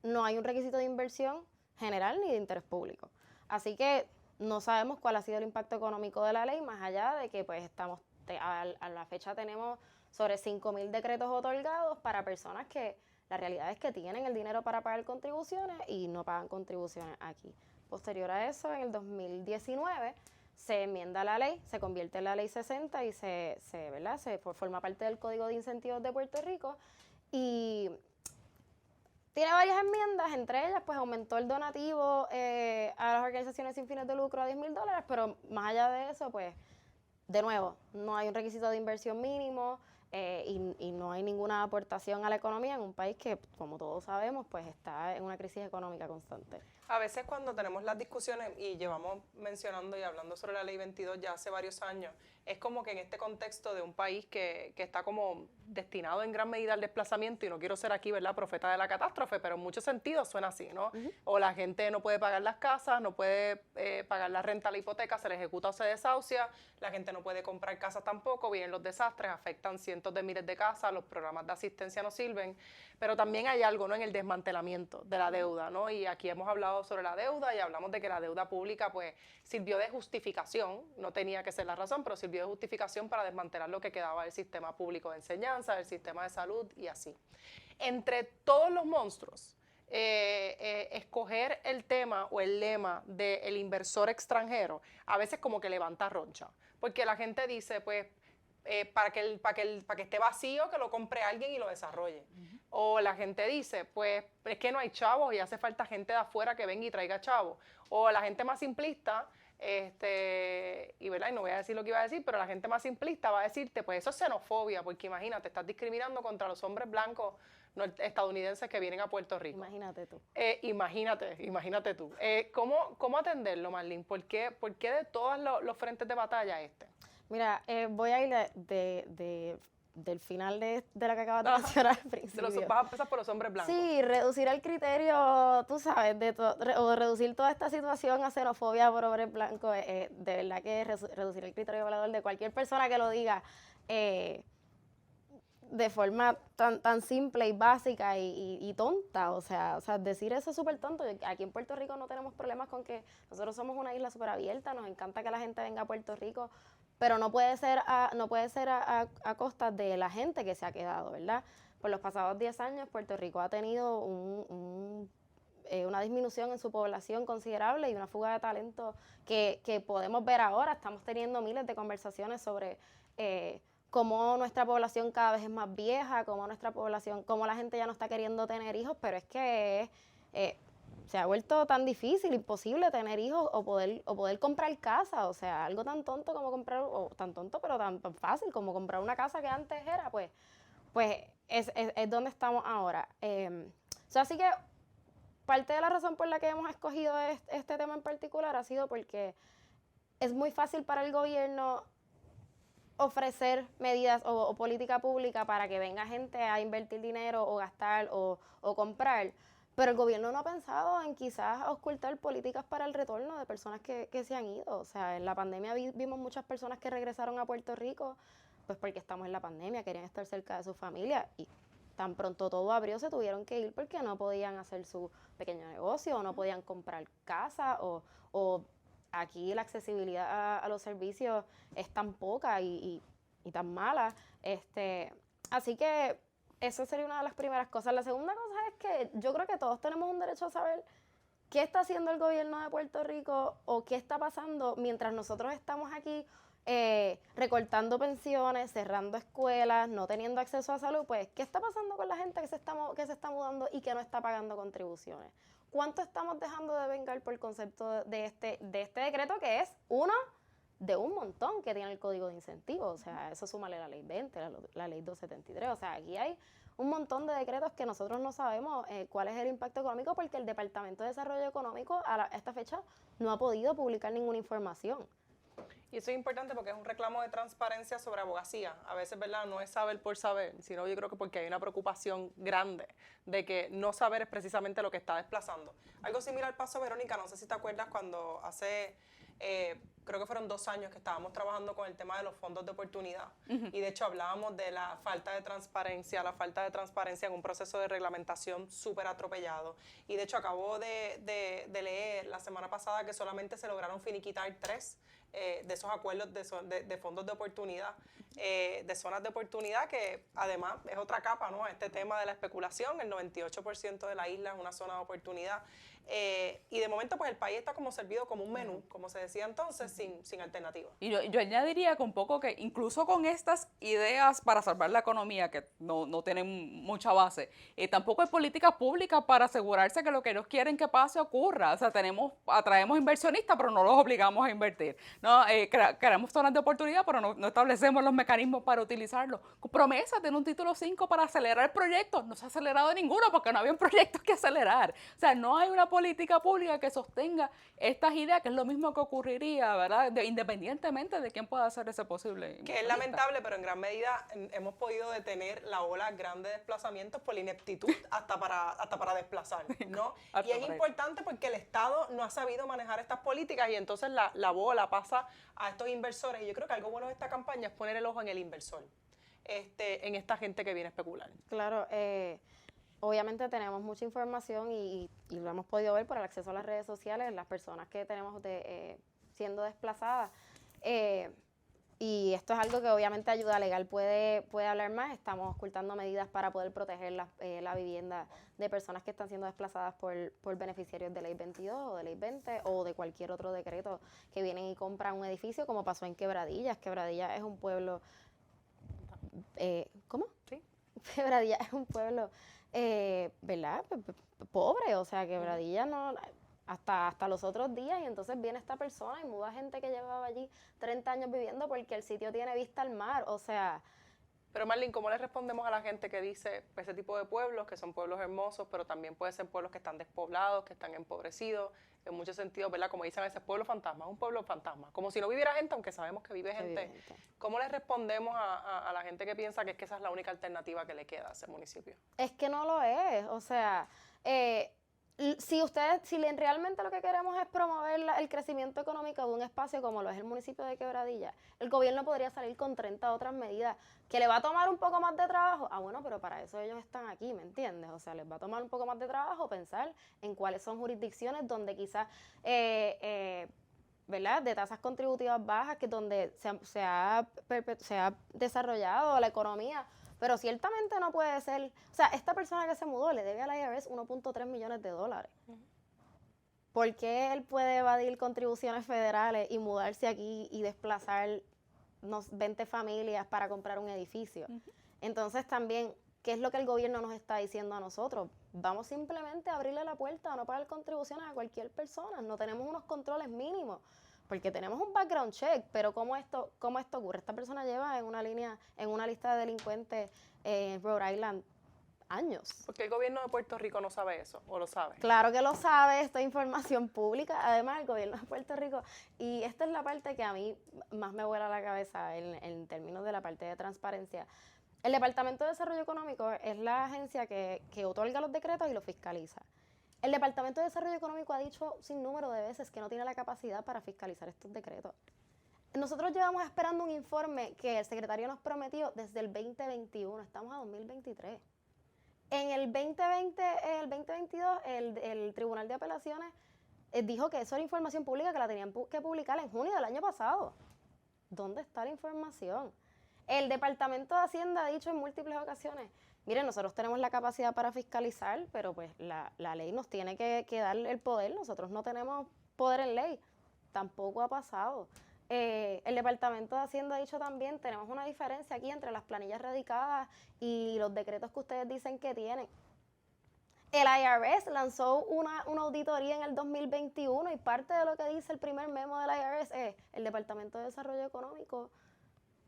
no hay un requisito de inversión general ni de interés público. Así que no sabemos cuál ha sido el impacto económico de la ley, más allá de que pues a la fecha tenemos sobre 5,000 decretos otorgados para personas que la realidad es que tienen el dinero para pagar contribuciones y no pagan contribuciones aquí. Posterior a eso, en el 2019, se enmienda la ley, se convierte en la Ley 60 y se forma parte del Código de Incentivos de Puerto Rico, y tiene varias enmiendas, entre ellas pues aumentó el donativo a las organizaciones sin fines de lucro a $10,000, pero más allá de eso, pues de nuevo, no hay un requisito de inversión mínimo y no hay ninguna aportación a la economía en un país que, como todos sabemos, pues está en una crisis económica constante. A veces cuando tenemos las discusiones, y llevamos mencionando y hablando sobre la Ley 22 ya hace varios años, es como que en este contexto de un país que está como destinado en gran medida al desplazamiento, y no quiero ser aquí, ¿verdad?, profeta de la catástrofe, pero en muchos sentidos suena así, ¿no? O la gente no puede pagar las casas, no puede pagar la renta, la hipoteca, se le ejecuta o se desahucia, la gente no puede comprar casas tampoco, vienen los desastres, afectan cientos de miles de casas, los programas de asistencia no sirven, pero también hay algo, ¿no?, en el desmantelamiento de la deuda, ¿no? Y aquí hemos hablado sobre la deuda y hablamos de que la deuda pública pues sirvió de justificación, no tenía que ser la razón, pero sirvió de justificación para desmantelar lo que quedaba del sistema público de enseñanza, del sistema de salud y así. Entre todos los monstruos, escoger el tema o el lema del inversor extranjero a veces como que levanta roncha, porque la gente dice pues para que esté vacío, que lo compre alguien y lo desarrolle. O la gente dice, pues es que no hay chavos y hace falta gente de afuera que venga y traiga chavos. O la gente más simplista, ¿verdad? Y no voy a decir lo que iba a decir, pero la gente más simplista va a decirte, pues eso es xenofobia, porque imagínate, estás discriminando contra los hombres blancos estadounidenses que vienen a Puerto Rico. Imagínate tú. Imagínate tú. ¿Cómo atenderlo, Marlene? ¿Por qué de todos los frentes de batalla este? Mira, voy a ir del final de la que acabas de mencionar al principio. Vas a empezar por los hombres blancos. Sí, reducir el criterio, tú sabes, o reducir toda esta situación a xenofobia por hombres blancos, de verdad que reducir el criterio evaluador de cualquier persona que lo diga de forma tan simple y básica y tonta, o sea, decir eso es súper tonto. Aquí en Puerto Rico no tenemos problemas con que nosotros somos una isla súper abierta, nos encanta que la gente venga a Puerto Rico, pero no puede ser a costa de la gente que se ha quedado, ¿verdad? por los pasados 10 años Puerto Rico ha tenido una disminución en su población considerable y una fuga de talento que podemos ver ahora. Estamos teniendo miles de conversaciones sobre cómo nuestra población cada vez es más vieja, cómo la gente ya no está queriendo tener hijos, pero es que se ha vuelto tan difícil, imposible tener hijos o poder comprar casa. O sea, algo tan tonto como comprar, o tan tonto pero tan fácil como comprar una casa que antes era, pues es donde estamos ahora. Así que parte de la razón por la que hemos escogido este tema en particular ha sido porque es muy fácil para el gobierno ofrecer medidas o política pública para que venga gente a invertir dinero o gastar o comprar, pero el gobierno no ha pensado en quizás ocultar políticas para el retorno de personas que se han ido. O sea, en la pandemia vimos muchas personas que regresaron a Puerto Rico, pues porque estamos en la pandemia, querían estar cerca de su familia y tan pronto todo abrió se tuvieron que ir porque no podían hacer su pequeño negocio o no podían comprar casa o aquí la accesibilidad a los servicios es tan poca y tan mala. Así que esa sería una de las primeras cosas. La segunda cosa es que yo creo que todos tenemos un derecho a saber qué está haciendo el gobierno de Puerto Rico o qué está pasando mientras nosotros estamos aquí recortando pensiones, cerrando escuelas, no teniendo acceso a salud. Pues, ¿qué está pasando con la gente que se está mudando y que no está pagando contribuciones? ¿Cuánto estamos dejando de vengar por el concepto de este decreto, que es uno de un montón que tiene el Código de Incentivos? O sea, eso súmale la Ley 20, la Ley 273. O sea, aquí hay un montón de decretos que nosotros no sabemos cuál es el impacto económico porque el Departamento de Desarrollo Económico a esta fecha no ha podido publicar ninguna información. Y eso es importante porque es un reclamo de transparencia sobre abogacía. A veces, ¿verdad?, no es saber por saber, sino yo creo que porque hay una preocupación grande de que no saber es precisamente lo que está desplazando. Algo similar pasó, Verónica, no sé si te acuerdas cuando hace, creo que fueron 2 años que estábamos trabajando con el tema de los fondos de oportunidad. Y de hecho hablábamos de la falta de transparencia en un proceso de reglamentación súper atropellado. Y de hecho acabo de leer la semana pasada que solamente se lograron finiquitar 3 de esos acuerdos de fondos de oportunidad, de zonas de oportunidad, que además es otra capa, ¿no?, este tema de la especulación. El 98% de la isla es una zona de oportunidad. Y de momento pues el país está como servido como un menú, como se decía entonces, sin alternativa. Y yo añadiría con poco que incluso con estas ideas para salvar la economía, que no tienen mucha base, tampoco hay políticas públicas para asegurarse que lo que ellos quieren que pase ocurra. O sea, atraemos inversionistas, pero no los obligamos a invertir. ¿No? Creamos zonas de oportunidad, pero no establecemos los mecanismos para utilizarlo. Promesas de un título 5 para acelerar proyectos. No se ha acelerado ninguno porque no había proyectos que acelerar. O sea, no hay una política pública que sostenga estas ideas, que es lo mismo que ocurriría, ¿verdad?, independientemente de quién pueda hacer ese posible. Que es lamentable, pero en gran medida hemos podido detener la ola grande de desplazamientos por la ineptitud hasta para desplazar, ¿no? Y es importante porque el Estado no ha sabido manejar estas políticas y entonces la bola pasa a estos inversores. Y yo creo que algo bueno de esta campaña es poner el ojo en el inversor, en esta gente que viene a especular. Claro, obviamente tenemos mucha información y lo hemos podido ver por el acceso a las redes sociales, las personas que tenemos siendo desplazadas. Y esto es algo que obviamente Ayuda Legal puede hablar más. Estamos ocultando medidas para poder proteger la vivienda de personas que están siendo desplazadas por beneficiarios de Ley 22 o de Ley 20 o de cualquier otro decreto que vienen y compran un edificio, como pasó en Quebradillas. Quebradillas es un pueblo... ¿Cómo? Sí. Quebradillas es un pueblo, ¿verdad?, pobre. O sea, Quebradillas no... Hasta los otros días, y entonces viene esta persona y muda gente que llevaba allí 30 años viviendo porque el sitio tiene vista al mar. O sea... Pero Marlene, ¿cómo le respondemos a la gente que dice ese tipo de pueblos, que son pueblos hermosos, pero también pueden ser pueblos que están despoblados, que están empobrecidos, en muchos sentidos, ¿verdad? Como dicen a veces, pueblo fantasma, es un pueblo fantasma, como si no viviera gente, aunque sabemos que vive gente. ¿Cómo le respondemos a la gente que piensa que esa es la única alternativa que le queda a ese municipio? Es que no lo es. O sea, si realmente lo que queremos es promover el crecimiento económico de un espacio como lo es el municipio de Quebradillas, el gobierno podría salir con 30 otras medidas que le va a tomar un poco más de trabajo. Bueno, pero para eso ellos están aquí, ¿me entiendes? O sea, les va a tomar un poco más de trabajo pensar en cuáles son jurisdicciones donde quizás, ¿verdad?, de tasas contributivas bajas, que donde se ha desarrollado la economía. Pero ciertamente no puede ser, o sea, esta persona que se mudó le debe al IRS 1.3 millones de dólares. ¿Por qué él puede evadir contribuciones federales y mudarse aquí y desplazar 20 familias para comprar un edificio? Entonces también, ¿qué es lo que el gobierno nos está diciendo a nosotros? Vamos simplemente a abrirle la puerta a no pagar contribuciones a cualquier persona. No tenemos unos controles mínimos, porque tenemos un background check, pero ¿cómo esto ocurre? Esta persona lleva en una lista de delincuentes en Rhode Island años. Porque el gobierno de Puerto Rico no sabe eso, ¿o lo sabe? Claro que lo sabe, esto es información pública. Además, el gobierno de Puerto Rico, y esta es la parte que a mí más me vuela la cabeza en términos de la parte de transparencia. El Departamento de Desarrollo Económico es la agencia que otorga los decretos y los fiscaliza. El Departamento de Desarrollo Económico ha dicho sin número de veces que no tiene la capacidad para fiscalizar estos decretos. Nosotros llevamos esperando un informe que el secretario nos prometió desde el 2021, estamos a 2023. En el 2022, el Tribunal de Apelaciones dijo que eso era información pública que la tenían que publicar en junio del año pasado. ¿Dónde está la información? El Departamento de Hacienda ha dicho en múltiples ocasiones, miren, nosotros tenemos la capacidad para fiscalizar, pero pues la ley nos tiene que dar el poder, nosotros no tenemos poder en ley. Tampoco ha pasado. El Departamento de Hacienda ha dicho también, tenemos una diferencia aquí entre las planillas radicadas y los decretos que ustedes dicen que tienen. El IRS lanzó una auditoría en el 2021 y parte de lo que dice el primer memo del IRS es el Departamento de Desarrollo Económico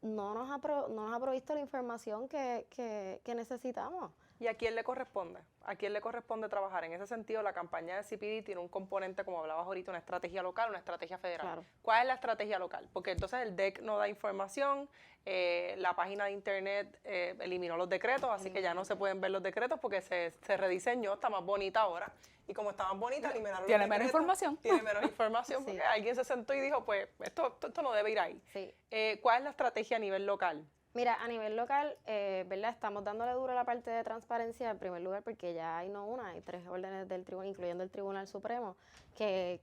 no nos ha provisto la información que necesitamos. ¿Y a quién le corresponde? ¿A quién le corresponde trabajar? En ese sentido, la campaña de CPD tiene un componente, como hablabas ahorita, una estrategia local, una estrategia federal. Claro. ¿Cuál es la estrategia local? Porque entonces el DEC no da información, la página de internet eliminó los decretos, así que ya no se pueden ver los decretos porque se rediseñó, está más bonita ahora. Y como está más bonita, eliminaron los decretos. Tiene menos información. Tiene menos información porque alguien se sentó y dijo, pues esto no debe ir ahí. Sí. ¿Cuál es la estrategia a nivel local? Mira, a nivel local, ¿verdad? Estamos dándole duro a la parte de transparencia, en primer lugar, porque ya hay no una, hay 3 órdenes del tribunal, incluyendo el Tribunal Supremo, que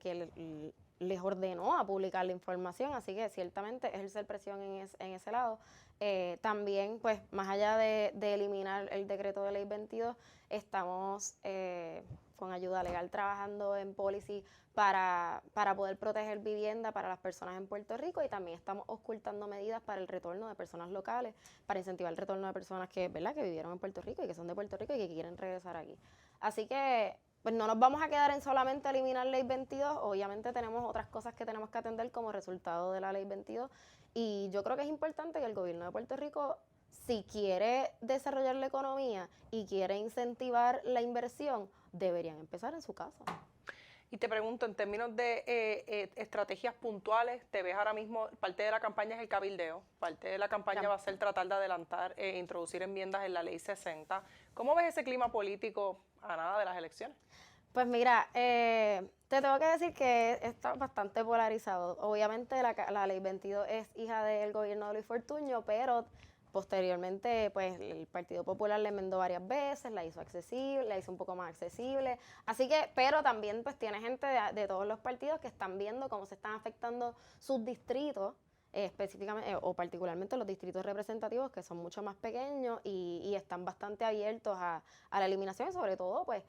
les ordenó a publicar la información, así que ciertamente ejercer presión en ese lado. También, pues, más allá de eliminar el decreto de ley 22, estamos con ayuda legal trabajando en policy para poder proteger vivienda para las personas en Puerto Rico, y también estamos ocultando medidas para el retorno de personas locales, para incentivar el retorno de personas que vivieron en Puerto Rico y que son de Puerto Rico y que quieren regresar aquí. Así que pues no nos vamos a quedar en solamente eliminar ley 22, obviamente tenemos otras cosas que tenemos que atender como resultado de la ley 22, y yo creo que es importante que el gobierno de Puerto Rico, si quiere desarrollar la economía y quiere incentivar la inversión, deberían empezar en su casa. Y te pregunto, en términos de estrategias puntuales, ¿te ves ahora mismo, parte de la campaña es el cabildeo, parte de la campaña va a ser tratar de adelantar, introducir enmiendas en la ley 60? ¿Cómo ves ese clima político a nada de las elecciones? Pues mira, te tengo que decir que está bastante polarizado. Obviamente la ley 22 es hija del gobierno de Luis Fortuño, pero posteriormente, pues el Partido Popular la enmendó varias veces, la hizo accesible, la hizo un poco más accesible. Así que, pero también pues tiene gente de todos los partidos que están viendo cómo se están afectando sus distritos, específicamente o particularmente los distritos representativos, que son mucho más pequeños y están bastante abiertos a la eliminación, y sobre todo, pues,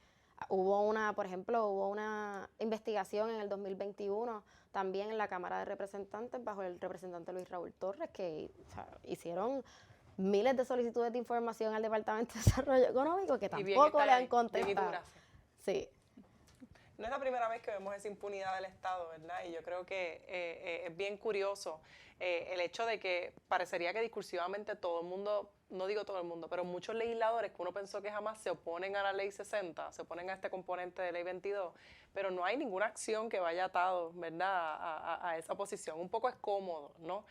por ejemplo, hubo una investigación en el 2021 también en la Cámara de Representantes bajo el representante Luis Raúl Torres, que hicieron miles de solicitudes de información al Departamento de Desarrollo Económico que tampoco le han contestado. Sí. No es la primera vez que vemos esa impunidad del Estado, ¿verdad? Y yo creo que es bien curioso el hecho de que parecería que discursivamente todo el mundo, no digo todo el mundo, pero muchos legisladores que uno pensó que jamás se oponen a la ley 60, se oponen a este componente de ley 22, pero no hay ninguna acción que vaya atado, ¿verdad?, a esa posición. Un poco es cómodo, ¿no?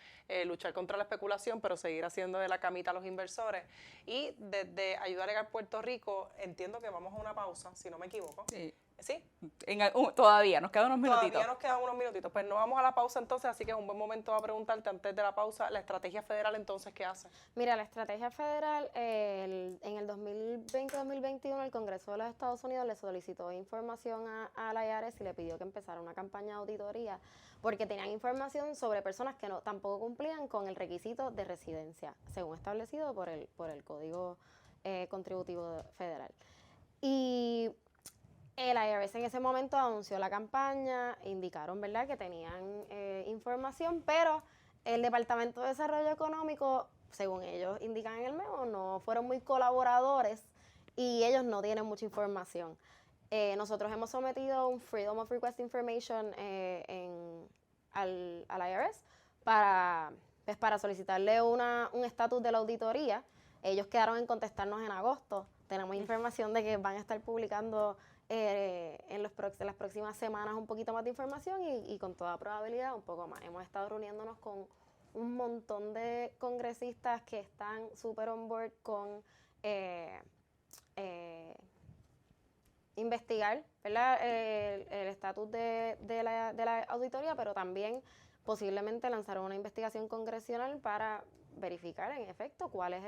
Luchar contra la especulación, pero seguir haciendo de la camita a los inversores. Y desde Ayuda Legal Puerto Rico, entiendo que vamos a una pausa, si no me equivoco. Sí. Sí, Todavía, nos quedan unos minutitos. todavía nos quedan unos minutitos. Pues no vamos a la pausa entonces, así que es un buen momento a preguntarte antes de la pausa, la estrategia federal entonces, ¿qué hace? Mira, la estrategia federal, en el 2020-2021 el Congreso de los Estados Unidos le solicitó información a la IRS y le pidió que empezara una campaña de auditoría porque tenían información sobre personas que tampoco cumplían con el requisito de residencia, según establecido por el Código Contributivo Federal. Y el IRS en ese momento anunció la campaña, indicaron, ¿verdad?, que tenían información, pero el Departamento de Desarrollo Económico, según ellos indican en el memo, no fueron muy colaboradores y ellos no tienen mucha información. Nosotros hemos sometido un Freedom of Request Information al IRS para solicitarle un estatus de la auditoría. Ellos quedaron en contestarnos en agosto. Tenemos información de que van a estar publicando en las próximas semanas un poquito más de información y con toda probabilidad un poco más. Hemos estado reuniéndonos con un montón de congresistas que están súper on board con investigar, ¿verdad?, el estatus de la auditoría, pero también posiblemente lanzar una investigación congresional para verificar en efecto cuál es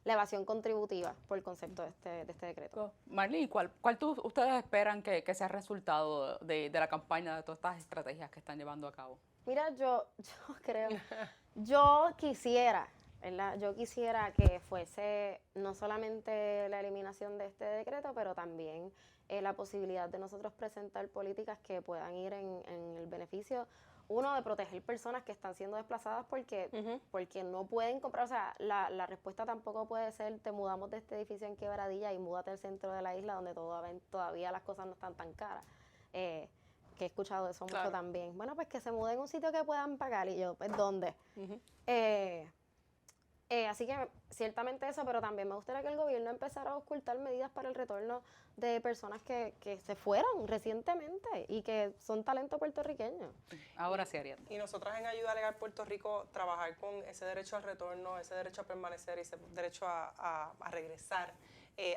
la evasión contributiva por el concepto de este decreto. Marlene, ¿cuál ustedes esperan que sea el resultado de la campaña, de todas estas estrategias que están llevando a cabo? Mira, yo creo, yo quisiera, ¿verdad? Yo quisiera que fuese no solamente la eliminación de este decreto, pero también la posibilidad de nosotros presentar políticas que puedan ir en el beneficio, uno, de proteger personas que están siendo desplazadas porque no pueden comprar. O sea, la respuesta tampoco puede ser: te mudamos de este edificio en Quebradilla y múdate al centro de la isla donde todavía las cosas no están tan caras. Que he escuchado eso mucho también. Bueno, pues que se muden a un sitio que puedan pagar. Y yo, pues, ¿dónde? Así que ciertamente eso, pero también me gustaría que el gobierno empezara a ocultar medidas para el retorno de personas que se fueron recientemente y que son talento puertorriqueño. Ahora sí, Ariadna. Y nosotras en Ayuda Legal Puerto Rico trabajar con ese derecho al retorno, ese derecho a permanecer y ese derecho a regresar,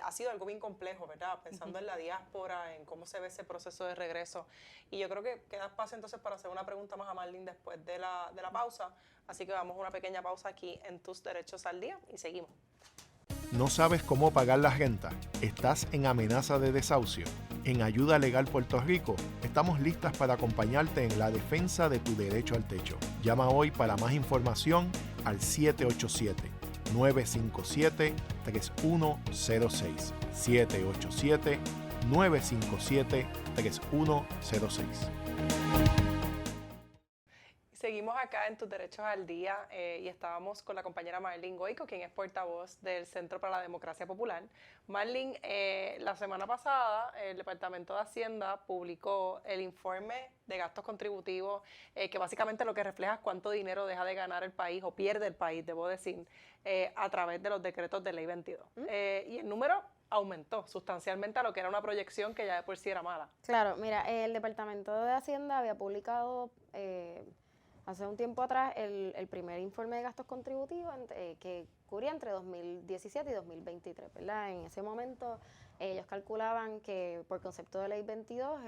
ha sido algo bien complejo, ¿verdad? Pensando en la diáspora, en cómo se ve ese proceso de regreso. Y yo creo que queda espacio entonces para hacer una pregunta más a Marlene después de la pausa. Así que vamos a una pequeña pausa aquí en Tus Derechos al Día y seguimos. ¿No sabes cómo pagar la renta? ¿Estás en amenaza de desahucio? En Ayuda Legal Puerto Rico estamos listas para acompañarte en la defensa de tu derecho al techo. Llama hoy para más información al 787-957-3106. 787-957-3106. Seguimos acá en Tus Derechos al Día y estábamos con la compañera Marlene Goico, quien es portavoz del Centro para la Democracia Popular. Marlene, la semana pasada el Departamento de Hacienda publicó el informe de gastos contributivos, que básicamente lo que refleja es cuánto dinero deja de ganar el país, o pierde el país, debo decir, a través de los decretos de Ley 22. Y el número aumentó sustancialmente a lo que era una proyección que ya de por sí era mala. Claro, mira, el Departamento de Hacienda había publicado hace un tiempo atrás el primer informe de gastos contributivos que cubría entre 2017 y 2023, ¿verdad? En ese momento ellos calculaban que por concepto de Ley 22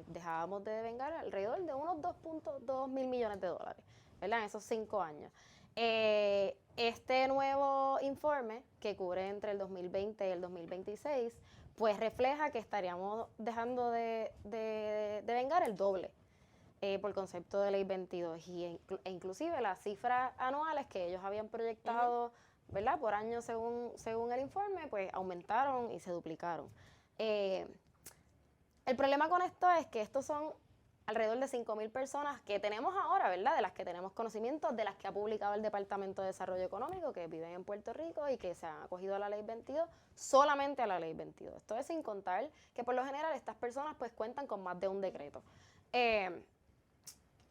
dejábamos de devengar alrededor de unos 2.2 mil millones de dólares, ¿verdad? En esos 5 años. Este nuevo informe, que cubre entre el 2020 y el 2026, pues refleja que estaríamos dejando de devengar el doble por concepto de Ley 22 e inclusive las cifras anuales que ellos habían proyectado, ¿verdad?, por año según el informe, pues aumentaron y se duplicaron. El problema con esto es que estos son alrededor de 5,000 personas que tenemos ahora, ¿verdad?, de las que tenemos conocimiento, de las que ha publicado el Departamento de Desarrollo Económico, que viven en Puerto Rico y que se han acogido a la Ley 22, solamente a la Ley 22. Esto es sin contar que por lo general estas personas pues cuentan con más de un decreto.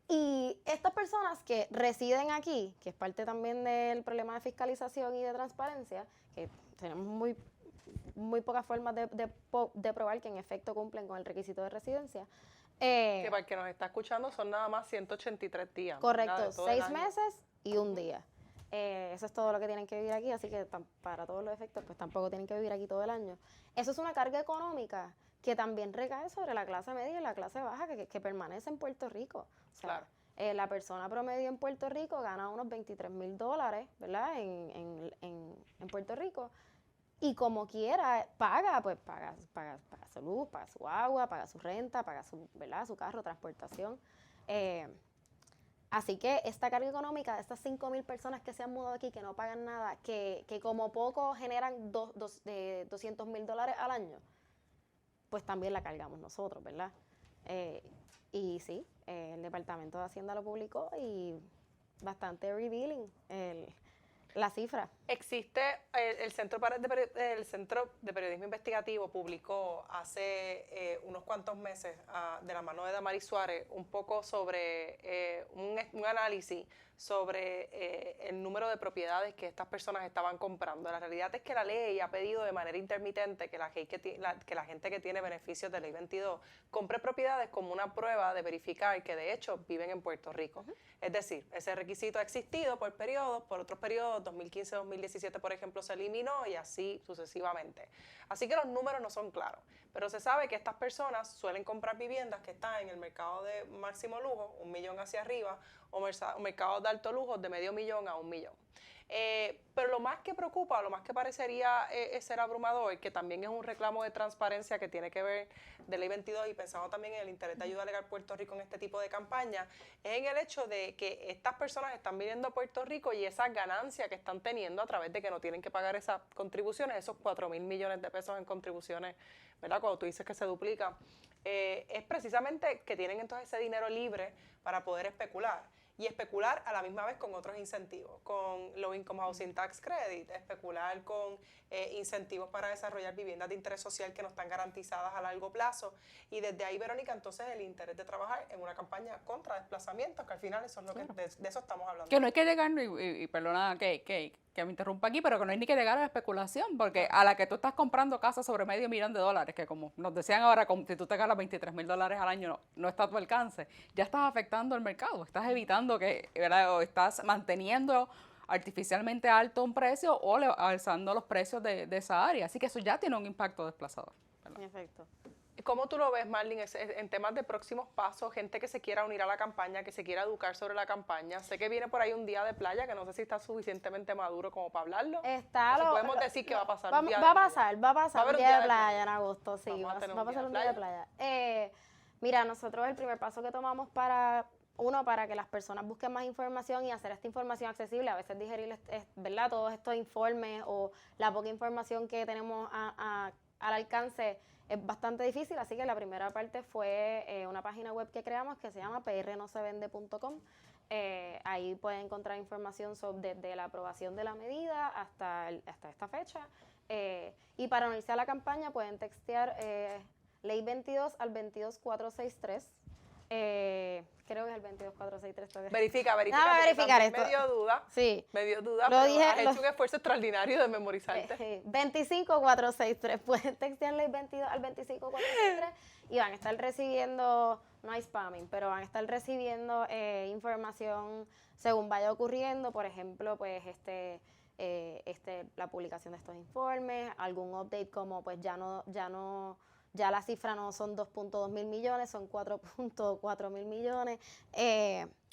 Y estas personas que residen aquí, que es parte también del problema de fiscalización y de transparencia, que tenemos muy pocas formas de probar que en efecto cumplen con el requisito de residencia. Que para el que nos está escuchando son nada más 183 días. Correcto, 6 meses y un día. Eso es todo lo que tienen que vivir aquí, así que para todos los efectos pues tampoco tienen que vivir aquí todo el año. Eso es una carga económica que también recae sobre la clase media y la clase baja que permanece en Puerto Rico. O sea, la persona promedio en Puerto Rico gana unos $23,000, ¿verdad? En Puerto Rico. Y como quiera, paga su luz, paga su agua, paga su renta, paga ¿verdad? Su carro, transportación. Así que esta carga económica de estas 5,000 personas que se han mudado aquí, que no pagan nada, que como poco generan $200,000 al año, pues también la cargamos nosotros, ¿verdad? Y sí, el Departamento de Hacienda lo publicó y bastante revealing la cifra. Existe el Centro de Periodismo Investigativo publicó hace unos cuantos meses, de la mano de Damaris Suárez, un poco sobre un análisis sobre el número de propiedades que estas personas estaban comprando. La realidad es que la ley ha pedido de manera intermitente que la gente que tiene beneficios de Ley 22 compre propiedades como una prueba de verificar que de hecho viven en Puerto Rico. Es decir, ese requisito ha existido por periodos, por otros periodos, 2015-2017 por ejemplo se eliminó y así sucesivamente. Así que los números no son claros, pero se sabe que estas personas suelen comprar viviendas que están en el mercado de máximo lujo, 1 millón hacia arriba, o mercados de alto lujo de $500,000 a $1 millón. Pero lo más que preocupa, lo más que parecería ser abrumador, que también es un reclamo de transparencia que tiene que ver de Ley 22 y pensando también en el interés de ayuda legal Puerto Rico en este tipo de campaña, es en el hecho de que estas personas están viniendo a Puerto Rico y esa ganancia que están teniendo a través de que no tienen que pagar esas contribuciones, esos 4,000 millones de pesos en contribuciones, ¿verdad? Cuando tú dices que se duplica, es precisamente que tienen entonces ese dinero libre para poder especular. Y especular a la misma vez con otros incentivos, con Low Income Housing Tax Credit, especular con incentivos para desarrollar viviendas de interés social que no están garantizadas a largo plazo. Y desde ahí, Verónica, entonces el interés de trabajar en una campaña contra desplazamientos, que al final eso es lo que, de eso estamos hablando. Que no hay que llegar, y perdona que me interrumpa aquí, pero que no hay ni que llegar a la especulación, porque a la que tú estás comprando casas sobre $500,000, que como nos decían ahora, si tú te ganas $23,000 al año, no está a tu alcance, ya estás afectando el mercado, estás evitando que, ¿verdad? O estás manteniendo artificialmente alto un precio o alzando los precios de esa área. Así que eso ya tiene un impacto desplazador, ¿verdad? En efecto. ¿Cómo tú lo ves, Marlene, en temas de próximos pasos, gente que se quiera unir a la campaña, que se quiera educar sobre la campaña? Sé que viene por ahí un día de playa, que no sé si está suficientemente maduro como para hablarlo. Podemos decir que va a pasar un día de playa. Va a pasar un día de playa en agosto, sí, va a pasar un día de playa. Mira, nosotros el primer paso que tomamos para que las personas busquen más información y hacer esta información accesible, a veces digerir, ¿verdad?, todos estos informes o la poca información que tenemos al alcance es bastante difícil, así que la primera parte fue una página web que creamos que se llama prnosevende.com. Ahí pueden encontrar información desde la aprobación de la medida hasta esta fecha. Y para unirse a la campaña pueden textear Ley 22 al 22463. Creo que es el 22463. Verifica. Verificar esto. Me dio duda. Sí. Me dio duda, Lo pero dije, has hecho un esfuerzo extraordinario de memorizarte. 25463. Pueden textear Ley 22 al 25463 y van a estar recibiendo, no hay spamming, pero van a estar recibiendo información según vaya ocurriendo. Por ejemplo, pues la publicación de estos informes, algún update como pues ya la cifra no son 2.2 mil millones, son 4.4 mil millones.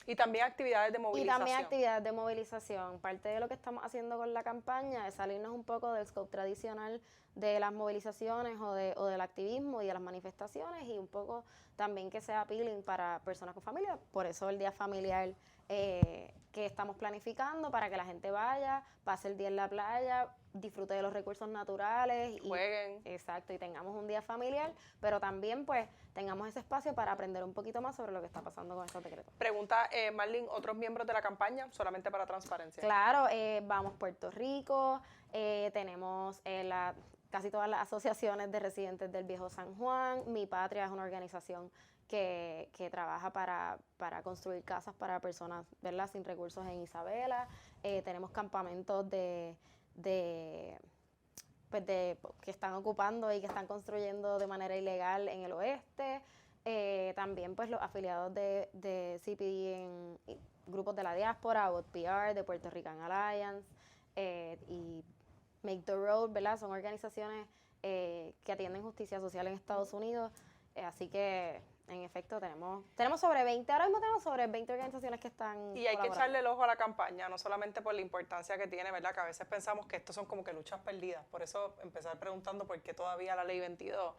Y también actividades de movilización. Parte de lo que estamos haciendo con la campaña es salirnos un poco del scope tradicional de las movilizaciones o del activismo y de las manifestaciones y un poco también que sea appealing para personas con familia. Por eso el día familiar que estamos planificando para que la gente vaya, pase el día en la playa, disfrute de los recursos naturales. Jueguen. Exacto, y tengamos un día familiar, pero también pues tengamos ese espacio para aprender un poquito más sobre lo que está pasando con estos decretos. Pregunta, Marlene, ¿otros miembros de la campaña solamente para transparencia? Claro, Vamos Puerto Rico, tenemos casi todas las asociaciones de residentes del Viejo San Juan. Mi Patria es una organización que trabaja para construir casas para personas, ¿verdad?, sin recursos en Isabela. Tenemos campamentos que están ocupando y que están construyendo de manera ilegal en el oeste. También pues los afiliados de CPD en grupos de la diáspora, PR, de Puerto Rican Alliance y Make the Road, ¿verdad? Son organizaciones que atienden justicia social en Estados Unidos. Así que, en efecto, tenemos sobre 20, ahora mismo tenemos sobre 20 organizaciones que están Y hay que colaborando. echarle el ojo a la campaña, no solamente por la importancia que tiene, ¿verdad? Que a veces pensamos que estos son como que luchas perdidas. Por eso empezar preguntando por qué todavía la Ley 22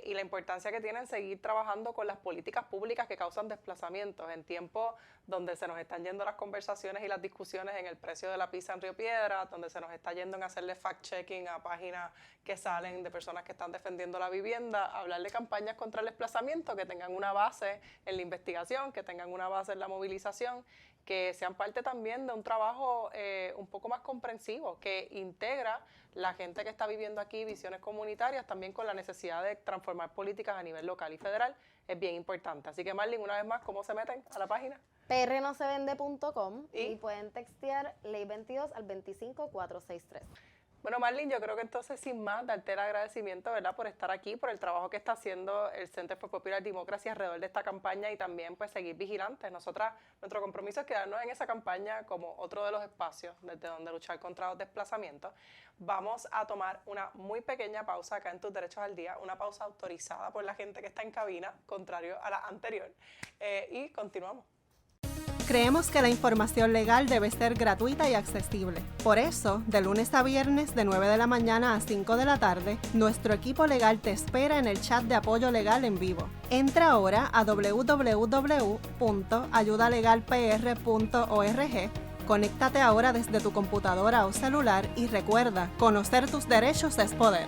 y la importancia que tiene en seguir trabajando con las políticas públicas que causan desplazamientos en tiempos donde se nos están yendo las conversaciones y las discusiones en el precio de la pizza en Río Piedras, donde se nos está yendo en hacerle fact-checking a páginas que salen de personas que están defendiendo la vivienda, hablar de campañas contra el desplazamiento que tengan una base en la investigación, que tengan una base en la movilización, que sean parte también de un trabajo un poco más comprensivo, que integra la gente que está viviendo aquí visiones comunitarias también con la necesidad de transformar políticas a nivel local y federal, es bien importante. Así que Marlene, una vez más, ¿cómo se meten a la página? prnosevende.com ¿Y? y pueden textear Ley 22 al 25463. Bueno, Marlene, yo creo que entonces sin más, darte el agradecimiento, ¿verdad?, por estar aquí, por el trabajo que está haciendo el Center for Popular Democracy alrededor de esta campaña y también pues seguir vigilantes. Nosotras, nuestro compromiso es quedarnos en esa campaña como otro de los espacios desde donde luchar contra los desplazamientos. Vamos a tomar una muy pequeña pausa acá en Tus Derechos al Día, una pausa autorizada por la gente que está en cabina, contrario a la anterior, y continuamos. Creemos que la información legal debe ser gratuita y accesible. Por eso, de lunes a viernes de 9 de la mañana a 5 de la tarde, nuestro equipo legal te espera en el chat de apoyo legal en vivo. Entra ahora a www.ayudalegalpr.org, conéctate ahora desde tu computadora o celular y recuerda, conocer tus derechos es poder.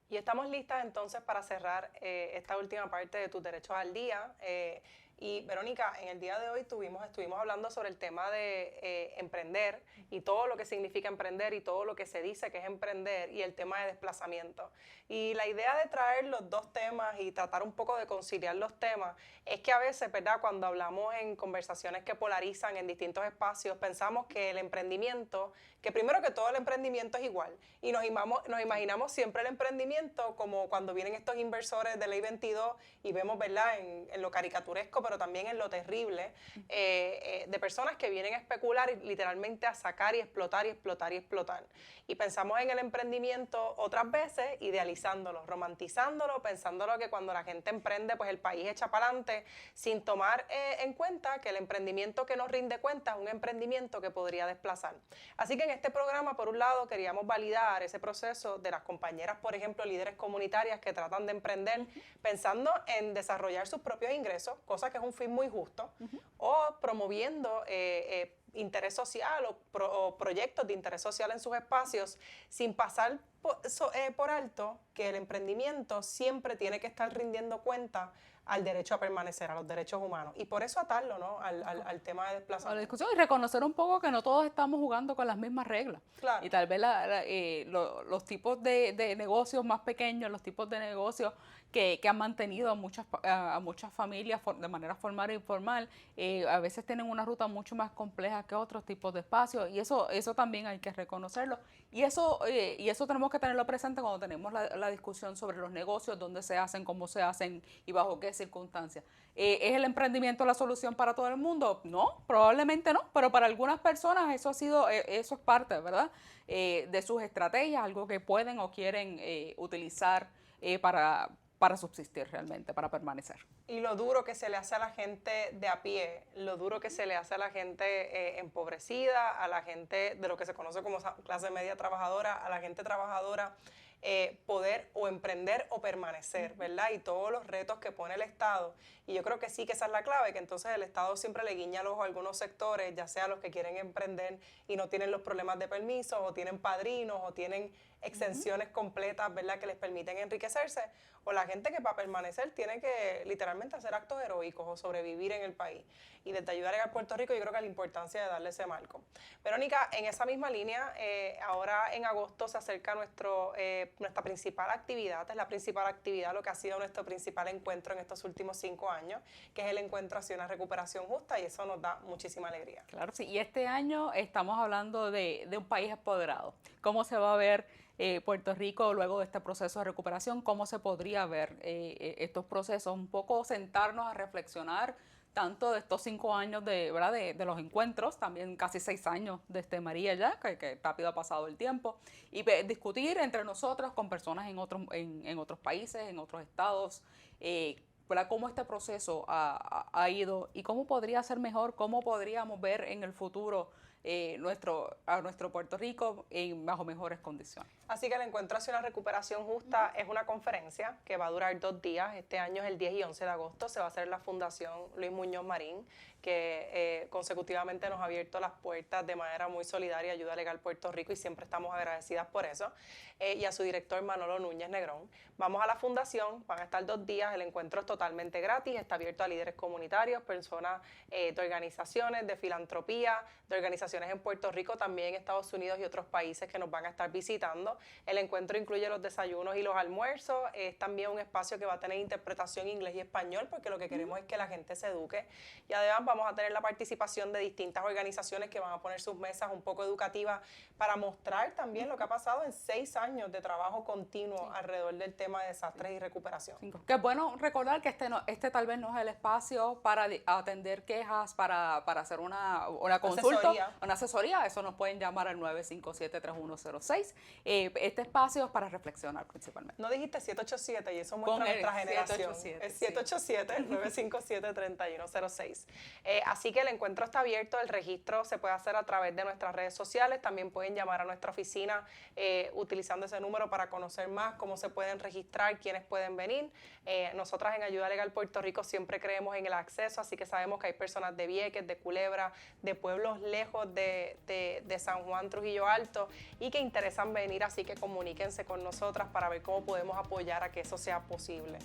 Y estamos listas entonces para cerrar esta última parte de Tus Derechos al Día. Y Verónica, en el día de hoy estuvimos hablando sobre el tema de emprender y todo lo que significa emprender y todo lo que se dice que es emprender y el tema de desplazamiento. Y la idea de traer los dos temas y tratar un poco de conciliar los temas es que a veces, ¿verdad?, cuando hablamos en conversaciones que polarizan en distintos espacios, pensamos que el emprendimiento, que primero que todo el emprendimiento es igual y nos imaginamos siempre el emprendimiento como cuando vienen estos inversores de Ley 22 y vemos, ¿verdad?, en lo caricaturesco, pero también en lo terrible, de personas que vienen a especular y literalmente a sacar y explotar y explotar y explotar. Y pensamos en el emprendimiento otras veces idealizándolo, romantizándolo, pensándolo que cuando la gente emprende, pues el país echa para adelante, sin tomar en cuenta que el emprendimiento que nos rinde cuenta es un emprendimiento que podría desplazar. Así que en este programa, por un lado, queríamos validar ese proceso de las compañeras, por ejemplo, líderes comunitarias que tratan de emprender pensando en desarrollar sus propios ingresos, cosa que es un fin muy justo, o promoviendo interés social o proyectos de interés social en sus espacios sin pasar por alto que el emprendimiento siempre tiene que estar rindiendo cuenta al derecho a permanecer, a los derechos humanos. Y por eso atarlo, ¿no?, al tema de desplazamiento. A la discusión y reconocer un poco que no todos estamos jugando con las mismas reglas. Claro. Y tal vez los tipos de negocios más pequeños, los tipos de negocios que han mantenido a muchas familias de manera formal e informal, a veces tienen una ruta mucho más compleja que otros tipos de espacios, y eso también hay que reconocerlo. Y eso tenemos que tenerlo presente cuando tenemos la discusión sobre los negocios, dónde se hacen, cómo se hacen y bajo qué circunstancias. ¿Es el emprendimiento la solución para todo el mundo? No, probablemente no, pero para algunas personas eso es parte, ¿verdad?, de sus estrategias, algo que pueden o quieren utilizar para subsistir realmente, para permanecer. Y lo duro que se le hace a la gente de a pie, lo duro que se le hace a la gente empobrecida, a la gente de lo que se conoce como clase media trabajadora, a la gente trabajadora, poder o emprender o permanecer, ¿verdad? Y todos los retos que pone el Estado. Y yo creo que sí que esa es la clave, que entonces el Estado siempre le guiña el ojo a algunos sectores, ya sea los que quieren emprender y no tienen los problemas de permisos, o tienen padrinos, o tienen exenciones completas, ¿verdad?, que les permiten enriquecerse, o la gente que para permanecer tiene que literalmente hacer actos heroicos o sobrevivir en el país. Y desde Ayuda Legal Puerto Rico yo creo que la importancia de darle ese marco. Verónica, en esa misma línea, ahora en agosto se acerca nuestra principal actividad, es la principal actividad, lo que ha sido nuestro principal encuentro en estos últimos 5 años, que es el encuentro hacia una recuperación justa, y eso nos da muchísima alegría. Claro, sí, y este año estamos hablando de un país empoderado. ¿Cómo se va a ver Puerto Rico luego de este proceso de recuperación? ¿Cómo se podría ver estos procesos? Un poco sentarnos a reflexionar tanto de estos 5 años ¿verdad? de los encuentros, también casi 6 años desde María ya, que rápido ha pasado el tiempo, y discutir entre nosotros con personas en otros países, en otros estados, ¿verdad? Cómo este proceso ha ido y cómo podría ser mejor, cómo podríamos ver en el futuro a nuestro Puerto Rico bajo mejores condiciones. Así que el Encuentro hacia una recuperación justa es una conferencia que va a durar 2 días. Este año es el 10 y 11 de agosto. Se va a hacer en la Fundación Luis Muñoz Marín, que consecutivamente nos ha abierto las puertas de manera muy solidaria Ayuda Legal Puerto Rico y siempre estamos agradecidas por eso. Y a su director Manolo Núñez Negrón. Vamos a la fundación, van a estar 2 días. El encuentro es totalmente gratis, está abierto a líderes comunitarios, personas de organizaciones, de filantropía, de organizaciones en Puerto Rico, también en Estados Unidos y otros países que nos van a estar visitando. El encuentro incluye los desayunos y los almuerzos. Es también un espacio que va a tener interpretación inglés y español, porque lo que queremos es que la gente se eduque. Y además vamos a tener la participación de distintas organizaciones que van a poner sus mesas un poco educativas para mostrar también lo que ha pasado en 6 años de trabajo continuo alrededor del tema de desastres y recuperación. Que es bueno recordar que este tal vez no es el espacio para atender quejas, para hacer una consulta, una asesoría. Eso nos pueden llamar al 957-3106. Este espacio es para reflexionar principalmente. No dijiste 787 y eso muestra nuestra generación. 787, es 787-957-3106. Así que el encuentro está abierto, el registro se puede hacer a través de nuestras redes sociales. También pueden llamar a nuestra oficina utilizando ese número para conocer más cómo se pueden registrar, quiénes pueden venir. Nosotras en Ayuda Legal Puerto Rico siempre creemos en el acceso, así que sabemos que hay personas de Vieques, de Culebra, de pueblos lejos de San Juan, Trujillo Alto, y que interesan venir, así que comuníquense con nosotras para ver cómo podemos apoyar a que eso sea posible.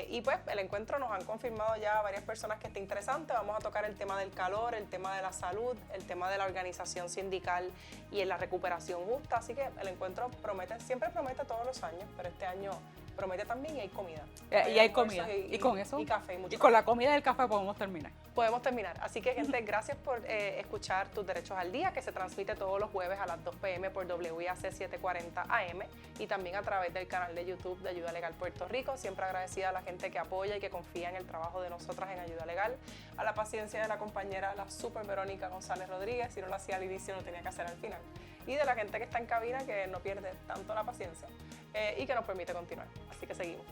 Y pues el encuentro nos han confirmado ya varias personas que está interesante. Vamos a tocar el tema del calor, el tema de la salud, el tema de la organización sindical y en la recuperación justa, así que el encuentro siempre promete todos los años, pero este año promete también y hay comida. Y hay comida. Y con eso. Y café. Y con la comida y el café podemos terminar. Podemos terminar. Así que, gente, gracias por escuchar Tus Derechos al Día, que se transmite todos los jueves a las 2 p.m. por WIAC 740 AM y también a través del canal de YouTube de Ayuda Legal Puerto Rico. Siempre agradecida a la gente que apoya y que confía en el trabajo de nosotras en Ayuda Legal. A la paciencia de la compañera, la super Verónica González Rodríguez, si no lo hacía al inicio, lo tenía que hacer al final. Y de la gente que está en cabina, que no pierde tanto la paciencia y que nos permite continuar. Así que seguimos.